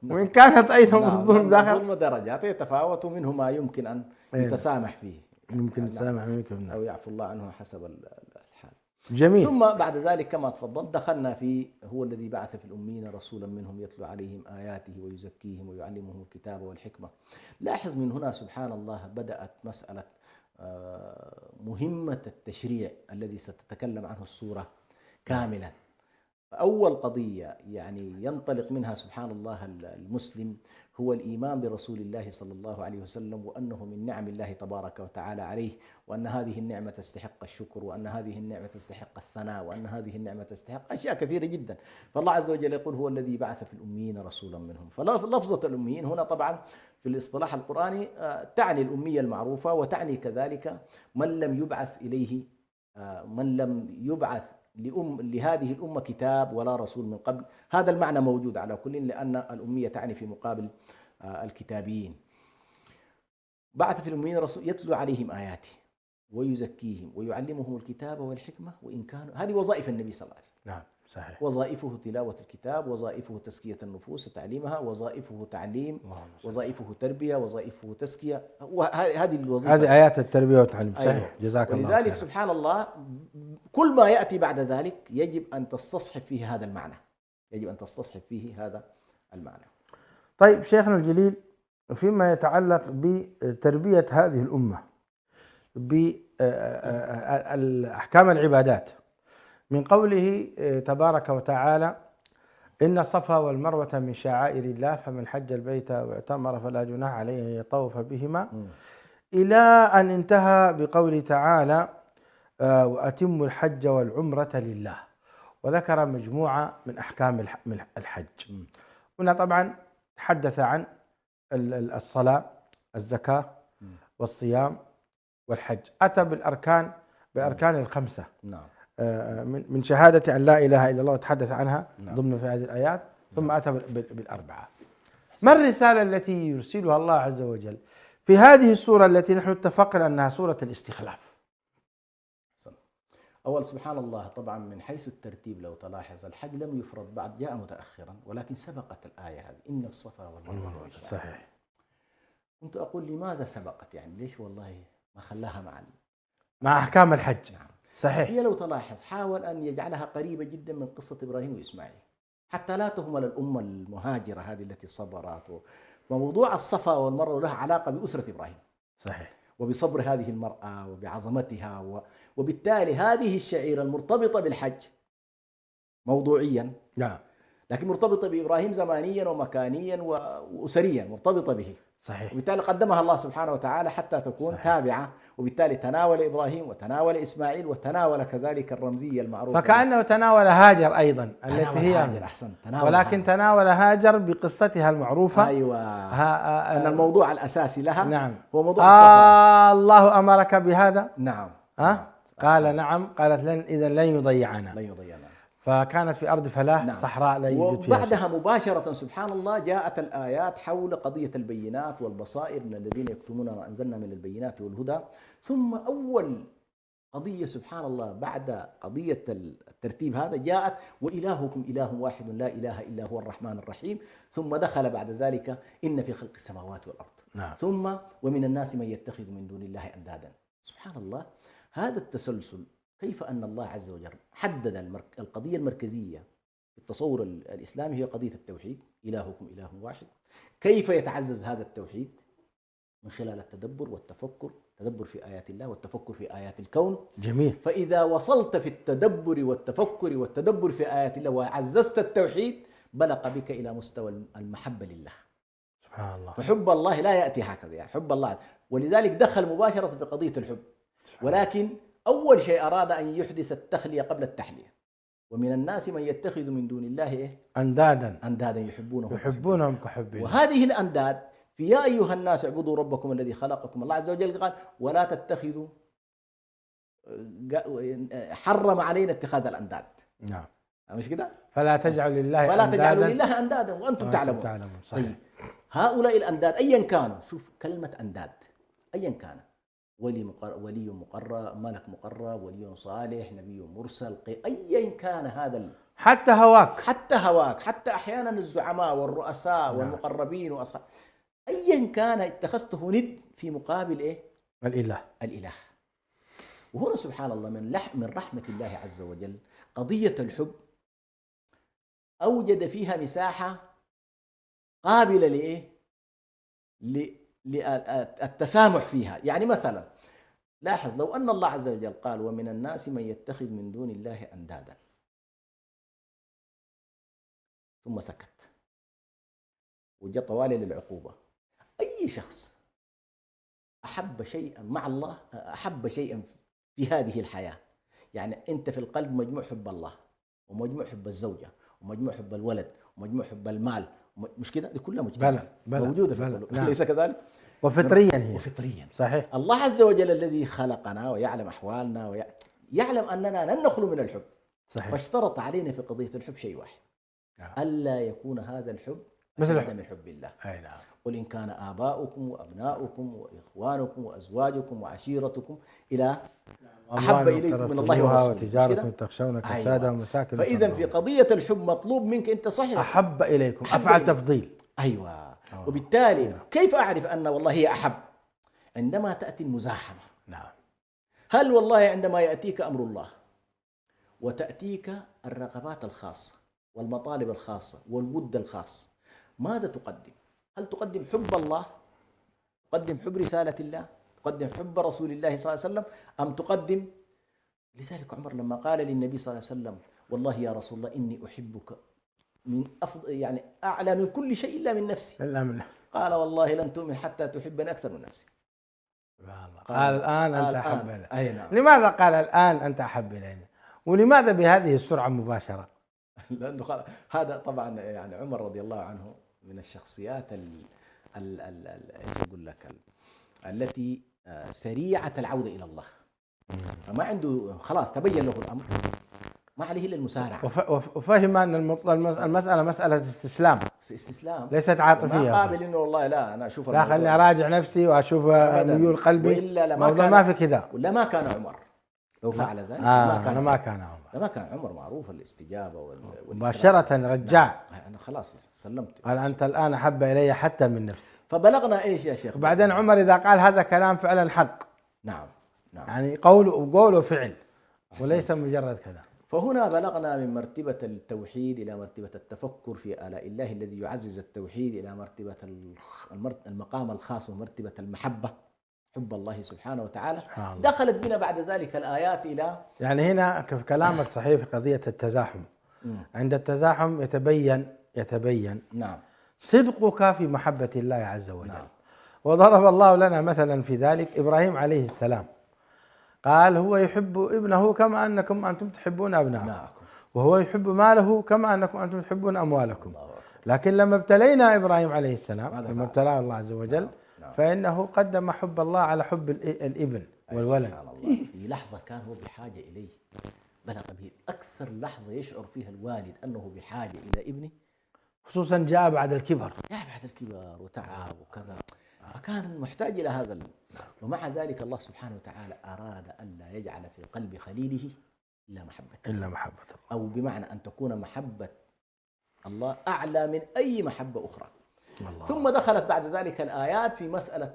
وإن كانت أيضا الظلم داخل الظلم درجات يتفاوت، منه ما يمكن أن يتسامح فيه، يمكن يتسامح منكم أو يعفو الله عنه حسب الحال. جميل. ثم بعد ذلك كما تفضل دخلنا في هو الذي بعث في الأمين رسولا منهم يتلو عليهم آياته ويزكيهم ويعلمهم الكتاب والحكمة. لاحظ من هنا سبحان الله بدأت مسألة مهمة التشريع الذي ستتكلم عنه السورة كاملا. أول قضية يعني ينطلق منها سبحان الله المسلم هو الإيمان برسول الله صلى الله عليه وسلم، وأنه من نعم الله تبارك وتعالى عليه، وأن هذه النعمة تستحق الشكر، وأن هذه النعمة تستحق الثناء، وأن هذه النعمة تستحق أشياء كثيرة جدا. فالله عز وجل يقول هو الذي بعث في الأميين رسولا منهم. فلفظة الأميين هنا طبعا في الاصطلاح القرآني تعني الأمية المعروفة، وتعني كذلك من لم يبعث إليه لهذه الأمة كتاب ولا رسول من قبل. هذا المعنى موجود على كل، لأن الأمية تعني في مقابل الكتابيين. بعث في الأميين رسول يتلو عليهم آياته ويزكيهم ويعلمهم الكتاب والحكمة وإن كانوا، هذه وظائف النبي صلى الله عليه وسلم. نعم صحيح. وظائفه تلاوة الكتاب، وظائفه تزكية النفوس وتعليمها، وظائفه تعليم، وظائفه تربية، وظائفه تزكية. هذه الوظيفة، هذه آيات التربية والتعليم. صحيح. أيوة. جزاك الله. ولذلك سبحان الله كل ما يأتي بعد ذلك يجب أن تستصحب فيه هذا المعنى. طيب شيخنا الجليل، فيما يتعلق بتربية هذه الأمة بأحكام العبادات، من قوله تبارك وتعالى إن الصفا والمروة من شعائر الله فمن حج البيت واعتمر فلا جناح عليه أن يطوف بهما، إلى أن انتهى بقوله تعالى وأتموا الحج والعمرة لله، وذكر مجموعة من أحكام الحج. هنا طبعا تحدث عن الصلاة، الزكاة، والصيام، والحج. أتى بأركان الخمسة. نعم. من شهادة أن لا إله إلا الله وتحدث عنها ضمن في هذه الآيات، ثم أتى بالأربعة. ما الرسالة التي يرسلها الله عز وجل في هذه السورة التي نحن اتفقنا أنها سورة الاستخلاف؟ أول سبحان الله، طبعا من حيث الترتيب لو تلاحظ الحج لم يفرض بعد، جاء متأخرا، ولكن سبقت الآية هذه إن الصفا والمروة. صحيح. كنت أقول لماذا سبقت، يعني ليش والله ما خلاها مع أحكام الحج. نعم. صحيح. هي لو تلاحظ حاول أن يجعلها قريبة جدا من قصة إبراهيم وإسماعيل حتى لا تهمل الأمة المهاجرة هذه التي صبرت. وموضوع الصفا والمروة له علاقة بأسرة إبراهيم. صحيح. وبصبر هذه المرأة وبعظمتها وبالتالي هذه الشعيرة المرتبطة بالحج موضوعيا، نعم. لكن مرتبطة بإبراهيم زمانيا ومكانيا وأسريا، مرتبطة به. صحيح. وبالتالي قدمها الله سبحانه وتعالى حتى تكون صحيح. تابعة، وبالتالي تناول إبراهيم وتناول إسماعيل وتناول كذلك الرمزية المعروفة. فكأنه تناول هاجر أيضا التي هي هاجر. أحسن. ولكن هاجر. تناول هاجر بقصتها المعروفة. أيوة. أن الموضوع الأساسي لها نعم هو موضوع السفر. الله أمرك بهذا. نعم. قال نعم. قالت إذا لن يضيعنا. لن يضيعنا. فكانت في أرض فلاح. نعم. صحراء لا يوجد فيها وبعدها شيء. مباشرة سبحان الله جاءت الآيات حول قضية البينات والبصائر من الذين يكتمون ما أنزلنا من البينات والهدى. ثم أول قضية سبحان الله بعد قضية الترتيب هذا جاءت وإلهكم إله واحد لا إله إلا هو الرحمن الرحيم. ثم دخل بعد ذلك إن في خلق السماوات والأرض. نعم. ثم ومن الناس من يتخذ من دون الله أندادا. سبحان الله هذا التسلسل، كيف أن الله عز وجل حدد القضية المركزية في التصور الإسلامي هي قضية التوحيد، إلهكم إله واحد. كيف يتعزز هذا التوحيد؟ من خلال التدبر والتفكر، التدبر في آيات الله والتفكر في آيات الكون. جميل. فإذا وصلت في التدبر والتدبر في آيات الله وعززت التوحيد بلغ بك إلى مستوى المحبة لله. سبحان الله. فحب الله لا يأتي هكذا، يعني حب الله، ولذلك دخل مباشرة في قضية الحب. ولكن أول شيء أراد أن يحدث التخلية قبل التحلية. ومن الناس من يتخذ من دون الله أندادا يحبونهم كحب الله. وهذه الأنداد في يا أيها الناس اعبدوا ربكم الذي خلقكم. الله عز وجل قال ولا تتخذوا، حرم علينا اتخاذ الأنداد. نعم. مش كده؟ فلا تجعلوا لله أندادا وأنتم تعلمون. صحيح. طيب هؤلاء الأنداد أيا كانوا، شوف كلمة أنداد أيا كان، ولي مقرب، ملك مقرب، ولي صالح، نبي مرسل، أيا كان هذا، حتى هواك، حتى أحيانا الزعماء والرؤساء والمقربين وأصحاب، أيا كان اتخذته ند في مقابل إيه؟ الإله. وهنا سبحان الله من رحمة الله عز وجل قضية الحب أوجد فيها مساحة قابلة لإيه؟ للتسامح فيها. يعني مثلا لاحظ لو أن الله عز وجل قال ومن الناس من يتخذ من دون الله أندادا ثم سكت وجاء طوالي للعقوبة، أي شخص أحب شيئا مع الله، أحب شيئا في هذه الحياة، يعني أنت في القلب مجموع حب الله ومجموع حب الزوجة ومجموع حب الولد ومجموع حب المال، مش كده؟ دي كلها مجتمعة موجودة في القلوب. نعم. أليس كذلك؟ وفطريا صحيح. الله عز وجل الذي خلقنا ويعلم أحوالنا ويعلم أننا لن نخلو من الحب. صحيح. فاشترط علينا في قضية الحب شيء واحد، ألا يكون هذا الحب مثل من حب الله. نعم. قل إن كان آباؤكم وأبناؤكم وإخوانكم وأزواجكم وعشيرتكم إلى أحب إليكم من الله ورسوله وتجارة تخشون كسادها ومساكن. فإذا في قضية الحب مطلوب منك أنت صحيح أحب إليكم، أفعل تفضيل. أيوة. وبالتالي كيف أعرف أن والله هي أحب؟ عندما تأتي المزاحمة. نعم. هل والله عندما يأتيك أمر الله وتأتيك الرغبات الخاصة والمطالب الخاصة والود الخاص، ماذا تقدم؟ هل تقدم حب الله؟ تقدم حب رسالة الله؟ تقدم حب رسول الله صلى الله عليه وسلم؟ أم تقدم؟ لذلك عمر لما قال للنبي صلى الله عليه وسلم والله يا رسول الله إني أحبك من أفضل، يعني أعلى من كل شيء إلا من نفسي. قال والله لن تؤمن حتى تحبني أكثر من نفسي. قال الآن أنت أحب إلي. أي نعم. لماذا قال الآن أنت أحب إلينا؟ ولماذا بهذه السرعة مباشرة؟ لأنه قال هذا طبعا، يعني عمر رضي الله عنه من الشخصيات ايش اقول لك التي سريعة العودة إلى الله. فما عنده خلاص تبين له الأمر، ما عليه إلا المسارعة. وفهم أن المسألة مسألة استسلام ليست عاطفية. ما قابل إنه والله لا أنا أشوف، لا خلني أراجع نفسي وأشوف ميول قلبي. موضوع ما في كذا. ولا ما كان عمر لو فعل ذلك أنا ما كان عمر، ما كان عمر معروف الاستجابة والإسراء. مباشرة رجع. أنا خلاص سلمت. قال أنت الآن أحب إلي حتى من نفسي. فبلغنا إيش يا شيخ؟ وبعدين عمر إذا قال هذا كلام فعلا حق. نعم. يعني قول وفعل وليس مجرد كلام. فهنا بلغنا من مرتبة التوحيد إلى مرتبة التفكر في آلاء الله الذي يعزز التوحيد، إلى مرتبة المقام الخاص ومرتبة المحبة، حب الله سبحانه وتعالى. دخلت بنا بعد ذلك الآيات إلى، يعني هنا كلامك صحيح في قضية التزاحم. عند التزاحم يتبين نعم صدقك في محبة الله عز وجل. نعم. وضرب الله لنا مثلا في ذلك إبراهيم عليه السلام، قال هو يحب ابنه كما أنكم أنتم تحبون أبناءكم، وهو يحب ماله كما أنكم أنتم تحبون أموالكم. لكن لما ابتلينا إبراهيم عليه السلام، لما ابتلاه الله عز وجل، فإنه قدم حب الله على حب الابن والولد. سبحان الله. في لحظة كان هو بحاجة إليه، بلغ به أكثر لحظة يشعر فيها الوالد أنه بحاجة إلى ابنه، خصوصا جاء بعد الكبر، وتعب وكذا، فكان محتاج إلى هذا. ومع ذلك الله سبحانه وتعالى أراد أن لا يجعل في قلب خليله إلا محبة الله، أو بمعنى أن تكون محبة الله أعلى من أي محبة أخرى. الله. ثم دخلت بعد ذلك الآيات في مسألة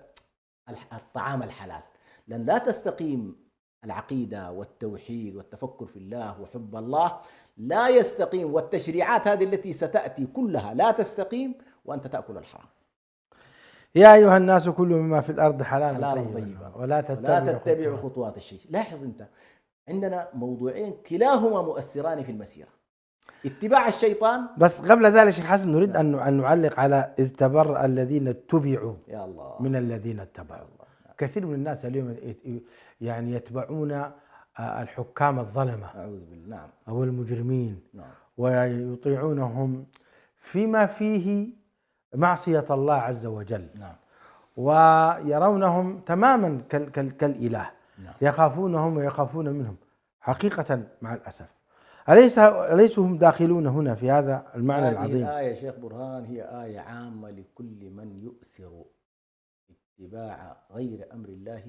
الطعام الحلال، لأن لا تستقيم العقيدة والتوحيد والتفكر في الله وحب الله، لا يستقيم، والتشريعات هذه التي ستأتي كلها لا تستقيم وأنت تأكل الحرام. يا أيها الناس كلوا مما في الأرض حلالا طيبا ولا تتبعوا خطوات الشيطان. لاحظ أنت، عندنا موضوعين كلاهما مؤثران في المسيرة، اتباع الشيطان. بس قبل ذلك شيخ حسن نريد أن نعلق على إذ تبرأ الذين اتبعوا يا الله من الذين اتبعوا. كثير من الناس اليوم يعني يتبعون الحكام الظلمة، أعوذ بالله، نعم، أو المجرمين، نعم، ويطيعونهم فيما فيه معصية الله عز وجل، نعم، ويرونهم تماما كالإله، نعم، يخافونهم ويخافون منهم حقيقة مع الأسف. أليسوا هم داخلون هنا في هذا المعنى العظيم؟ هذه الآية شيخ برهان هي آية عامة لكل من يؤثر اتباع غير أمر الله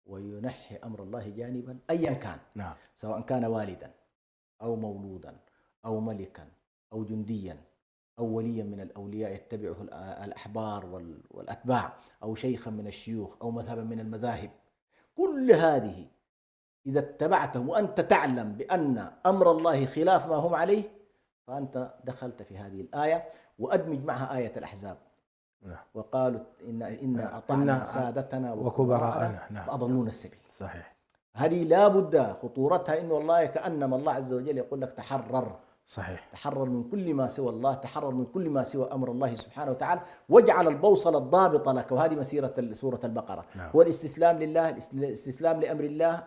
وينحي أمر الله جانبا أيا كان. نعم. سواء كان والدا أو مولودا أو ملكا أو جنديا أو وليا من الأولياء يتبعه الأحبار والأتباع، أو شيخا من الشيوخ، أو مذهبا من المذاهب، كل هذه إذا اتبعتهم وأنت تعلم بأن أمر الله خلاف ما هم عليه، فأنت دخلت في هذه الآية. وأدمج معها آية الأحزاب، وقالوا إن أطعنا سادتنا وكبراءنا فأضلونا السبيل. صحيح. هذه لا بد خطورتها، إنه الله كأنما الله عز وجل يقول لك تحرر. صحيح. تحرر من كل ما سوى الله، تحرر من كل ما سوى أمر الله سبحانه وتعالى، واجعل البوصلة الضابطة لك. وهذه مسيرة سورة البقرة. نعم. هو الاستسلام لله، الاستسلام لأمر الله،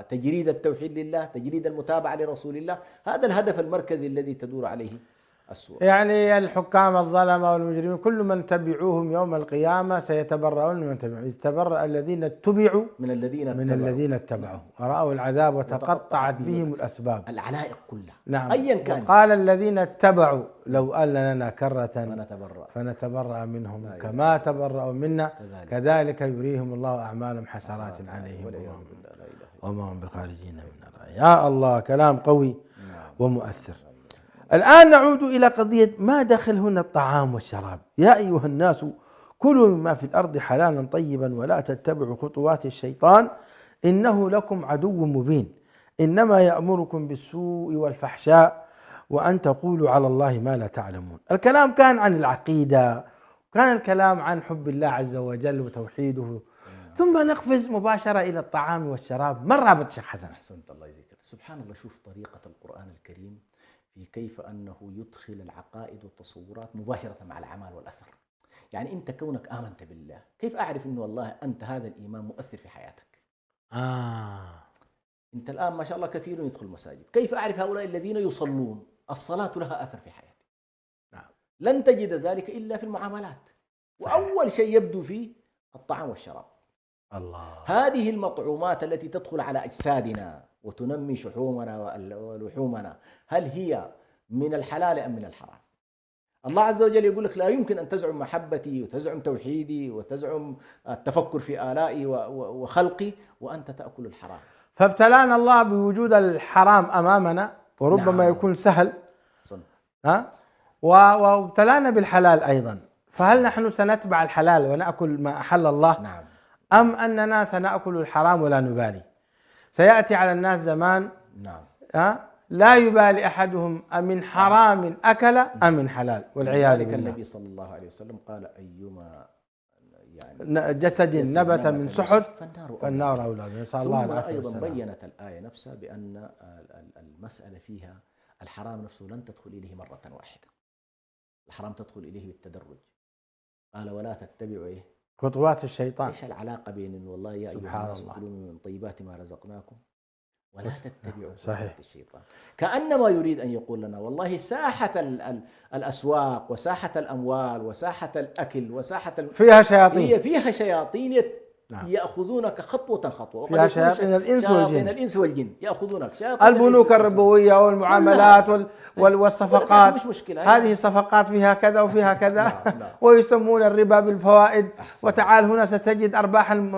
تجريد التوحيد لله، تجريد المتابعة لرسول الله. هذا الهدف المركزي الذي تدور عليه السورة. يعني الحكام الظلمة والمجرمين كل من تبعوهم يوم القيامة سيتبرؤون من تبعوا. يتبرأ الذين اتبعوا من الذين اتبعوا ورأوا العذاب وتقطعت بهم الأسباب. العلائق كلها. نعم. أيا كان. قال الذين اتبعوا لو أن لنا كرة فنتبرأ منهم كما تبرأوا منا كذلك يريهم الله أعمالهم حسرات عليهم وما هم بخارجين من النار. يا الله، كلام قوي ومؤثر. الآن نعود إلى قضية ما دخل هنا الطعام والشراب. يا أيها الناس كلوا مما في الأرض حلالا طيبا ولا تتبعوا خطوات الشيطان إنه لكم عدو مبين إنما يأمركم بالسوء والفحشاء وأن تقولوا على الله ما لا تعلمون. الكلام كان عن العقيدة، كان الكلام عن حب الله عز وجل وتوحيده، ثم نقفز مباشرة إلى الطعام والشراب. ما الرابط شيخ حسن؟ أحسنت، الله يذكر. سبحان الله، شوف طريقة القرآن الكريم في كيف أنه يدخل العقائد والتصورات مباشرة مع الأعمال والأثر. يعني أنت كونك آمنت بالله، كيف أعرف أنه والله أنت هذا الإيمان مؤثر في حياتك؟ أنت الآن ما شاء الله كثير يدخل المساجد، كيف أعرف هؤلاء الذين يصلون الصلاة لها أثر في حياتي؟ لن تجد ذلك إلا في المعاملات. وأول شيء يبدو فيه الطعام والشراب. الله. هذه المطعومات التي تدخل على أجسادنا وتنمي شحومنا ولحومنا، هل هي من الحلال أم من الحرام؟ الله عز وجل يقول لك لا يمكن أن تزعم محبتي وتزعم توحيدي وتزعم التفكر في آلائي وخلقي وأنت تأكل الحرام. فابتلانا الله بوجود الحرام أمامنا، وربما نعم. يكون سهل، صن. وابتلانا بالحلال أيضا. فهل نحن سنتبع الحلال ونأكل ما أحل الله، نعم. أم أننا سنأكل الحرام ولا نبالي؟ سيأتي على الناس زمان نعم. لا يبالي أحدهم أمن حرام أكل أم من حلال، والعياذ ذلك بالله. النبي صلى الله عليه وسلم قال أيما جسد نبت من سحت فالنار أولى به. نسأل ثم الله العافية أيضا والسلام. بينت الآية نفسها بأن المسألة فيها الحرام نفسه لن تدخل إليه مرة واحدة، الحرام تدخل إليه بالتدرج. قال ولا تتبعوا إيه خطوات الشيطان. إيش العلاقة بين إنه والله يا أيها الناس كلوا من طيبات ما رزقناكم ولا تتبعوا خطوات الشيطان؟ كأنما يريد أن يقول لنا والله ساحة الأسواق وساحة الأموال وساحة الأكل وساحة فيها شياطين، هي فيها شياطين نعم. يأخذونك خطوة خطوة. فيها شياطين الإنس والجن يأخذونك، البنوك الربوية والمعاملات والصفقات، مش مشكلة. هذه الصفقات فيها كذا وفيها كذا. نعم. ويسمون الربا بالفوائد. وتعال هنا ستجد أرباحا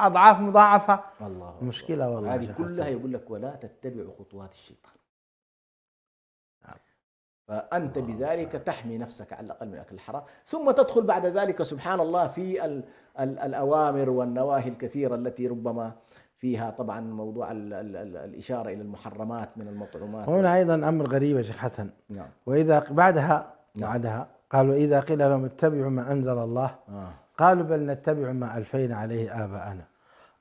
أضعاف مضاعفة. الله مشكلة والله. هذه كلها يقول لك ولا تتبعوا خطوات الشيطان. فأنت بذلك تحمي نفسك على الأقل من أكل الحرام، ثم تدخل بعد ذلك سبحان الله في الأوامر والنواهي الكثيرة التي ربما فيها طبعا موضوع الإشارة إلى المحرمات من المطعومات. هنا أيضا أمر غريب يا شيخ حسن. نعم. وإذا بعدها قالوا إذا قيل لهم اتبعوا ما أنزل الله قالوا بل نتبع ما ألفينا عليه آباءنا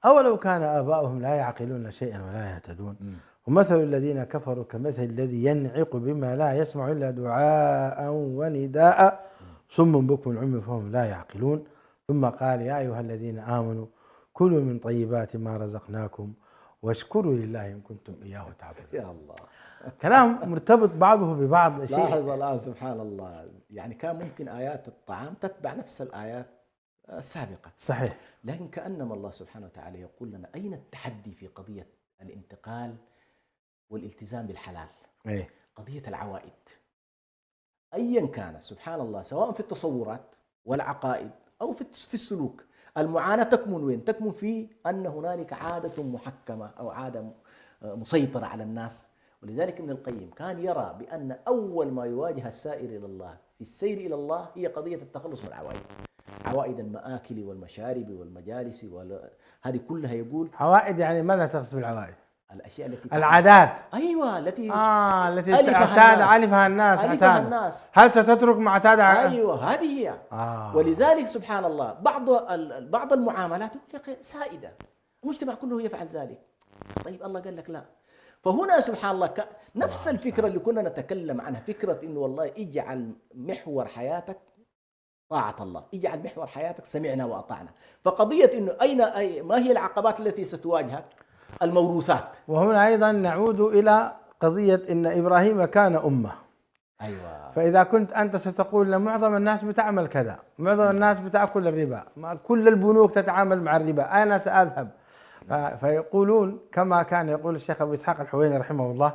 أولو كان آباؤهم لا يعقلون شيئا ولا يهتدون. ومثل الذين كفروا كمثل الذي ينعق بما لا يسمع إلا دعاء ونداء صم بكم عمي فهم لا يعقلون. ثم قال يا أيها الذين آمنوا كلوا من طيبات ما رزقناكم واشكروا لله إن كنتم إياه تعبدون. يا الله، كلام مرتبط بعضه ببعض. لاحظ الآن سبحان الله، يعني كان ممكن آيات الطعام تتبع نفس الآيات السابقة. صحيح. لكن كأنما الله سبحانه وتعالى يقول لنا أين التحدي في قضية الانتقال والالتزام بالحلال؟ قضية العوائد أيا كانت سبحان الله، سواء في التصورات والعقائد أو في السلوك، المعاناة تكمن وين؟ تكمن في أن هنالك عادة محكمة أو عادة مسيطرة على الناس. ولذلك ابن القيم كان يرى بأن أول ما يواجه السائر إلى الله في السير إلى الله هي قضية التخلص من العوائد، عوائد المآكل والمشارب والمجالس هذه كلها. يقول عوائد يعني ماذا تقصد بالعوائد؟ الأشياء التي العادات. أيوة، التي ألفها الناس. هل ستترك ما اعتاد؟ أيوة، هذه هي. ولذلك سبحان الله بعض المعاملات يقول لك سائدة، المجتمع كله يفعل ذلك. طيب الله قال لك لا. فهنا سبحان الله نفس الفكرة اللي كنا نتكلم عنها، فكرة إنه والله اجعل محور حياتك طاعة الله، اجعل محور حياتك سمعنا وأطعنا. فقضية إنه ما هي العقبات التي ستواجهك؟ الموروثات. وهنا أيضا نعود إلى قضية إن إبراهيم كان أمة. أيوة. فإذا كنت أنت ستقول أن معظم الناس بتعمل كذا، معظم الناس بتأكل الربا، كل البنوك تتعامل مع الربا، أنا سأذهب. فيقولون كما كان يقول الشيخ أبو إسحاق الحويني رحمه الله،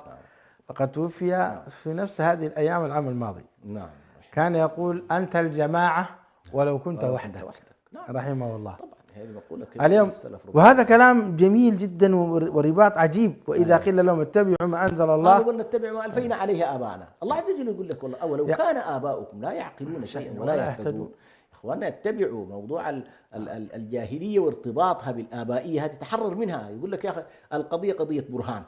فقد توفي في نفس هذه الأيام العام الماضي. نعم. كان يقول أنت الجماعة ولو كنت وحدك. نعم. رحمه الله. طبعا هذه مقولة اليوم، وهذا كلام جميل جدا ورباط عجيب. وإذا قيل لهم اتبعوا ما أنزل الله قالوا نتبع ما ألفينا عليه آباءنا. الله عز وجل يقول لك والله أولو كان آباؤكم لا يعقلون شيئا ولا يهتدون. إخواننا اتبعوا موضوع الجاهلية وارتباطها بالآبائية، هذه تحرر منها. يقول لك يا أخي القضية قضية برهان،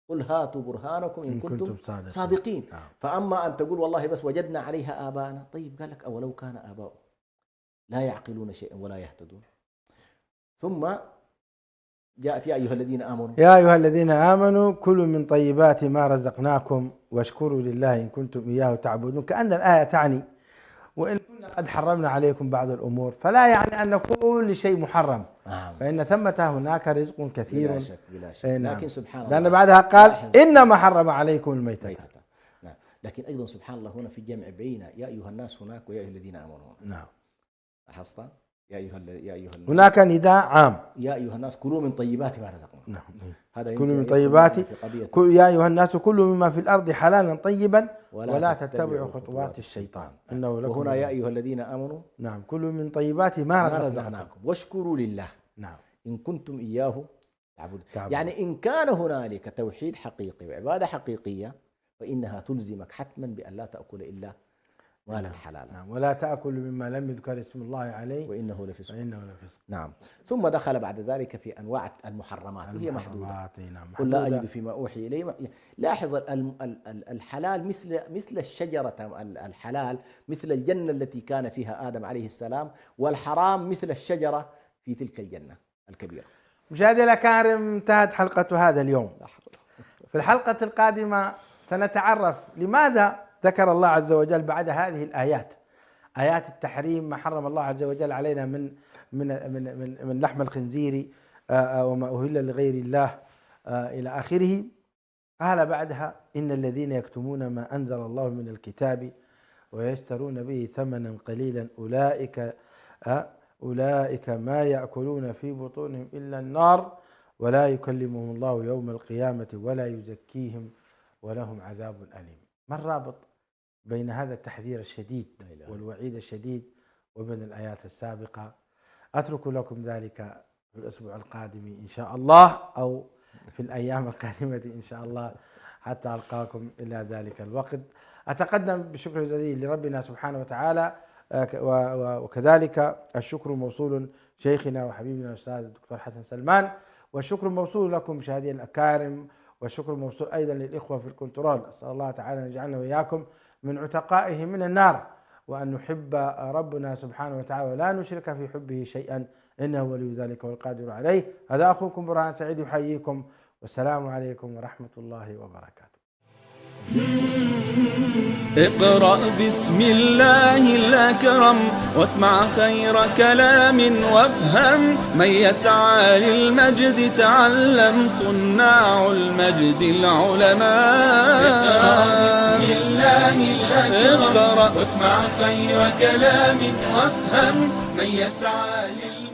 قل هاتوا برهانكم إن كنتم صادقين. فأما أن تقول والله بس وجدنا عليها آباءنا، طيب قال لك أولو كان آباؤكم لا يعقلون شيئا ولا يهتدون. ثم جاءت يا أيها الذين آمنوا كلوا من طيبات ما رزقناكم واشكروا لله إن كنتم إياه تعبدون. كأن الآية تعني وإن كنا قد حرمنا عليكم بعض الأمور، فلا يعني أن كل شيء محرم. فإن ثمة هناك رزق كثير بلا شك. لكن سبحان الله، لأن بعدها قال إنما حرم عليكم الميتة. نعم. لكن أيضا سبحان الله هنا في جمع بين يا أيها الناس هناك ويا أيها الذين آمنوا. نعم. لاحظت؟ يا أيها الناس هناك نداء عام، يا أيها الناس كلوا من طيبات ما رزقناكم. نعم. هذا كلوا من طيبات يا أيها الناس كلوا مما في الأرض حلالا طيبا ولا تتبعوا خطوات الشيطان إنه لكم. وهنا يا أيها الذين آمنوا نعم كلوا من طيبات ما رزقناكم واشكروا لله نعم إن كنتم إياه يعني إن كان هنالك توحيد حقيقي وعبادة حقيقية فإنها تلزمك حتما بأن لا تأكل إلا مالا حلالا. نعم. ولا تأكل مما لم يذكر اسم الله عليه وإنه لفسق. لفسق. نعم. ثم دخل بعد ذلك في أنواع المحرمات وهي محدودة. قل لا أجد فيما أوحي إلي. لاحظ الحلال مثل الشجرة، الحلال مثل الجنة التي كان فيها آدم عليه السلام، والحرام مثل الشجرة في تلك الجنة الكبيرة. مشاهدي الأكارم، انتهت حلقة هذا اليوم. في الحلقة القادمة سنتعرف لماذا ذكر الله عز وجل بعد هذه الآيات، آيات التحريم، ما حرم الله عز وجل علينا من لحم الخنزير وما أهل لغير الله إلى آخره. قال بعدها: إن الذين يكتمون ما أنزل الله من الكتاب ويشترون به ثمنا قليلا أولئك ما يأكلون في بطونهم إلا النار ولا يكلمهم الله يوم القيامة ولا يزكيهم ولهم عذاب أليم. ما الرابط بين هذا التحذير الشديد والوعيد الشديد وبين الآيات السابقة؟ أترك لكم ذلك في الأسبوع القادم إن شاء الله، أو في الأيام القادمة إن شاء الله، حتى ألقاكم إلى ذلك الوقت. أتقدم بشكر جزيل لربنا سبحانه وتعالى، وكذلك الشكر موصول شيخنا وحبيبنا الأستاذ الدكتور حسن سلمان، والشكر موصول لكم مشاهدينا الأكارم، والشكر موصول أيضا للإخوة في الكنترول. أسأل الله تعالى أن يجعلنا وإياكم من عتقائه من النار، وأن نحب ربنا سبحانه وتعالى ولا نشرك في حبه شيئا، إنه ولي ذلك والقادر عليه. هذا أخوكم برهان سعيد يحييكم، والسلام عليكم ورحمة الله وبركاته. اقرأ بسم الله الأكرم واسمع خير كلام وافهم، من يسعى للمجد تعلم، صناع المجد العلماء. اقرأ بسم الله الأكرم واسمع خير كلام وافهم، من يسعى للمجد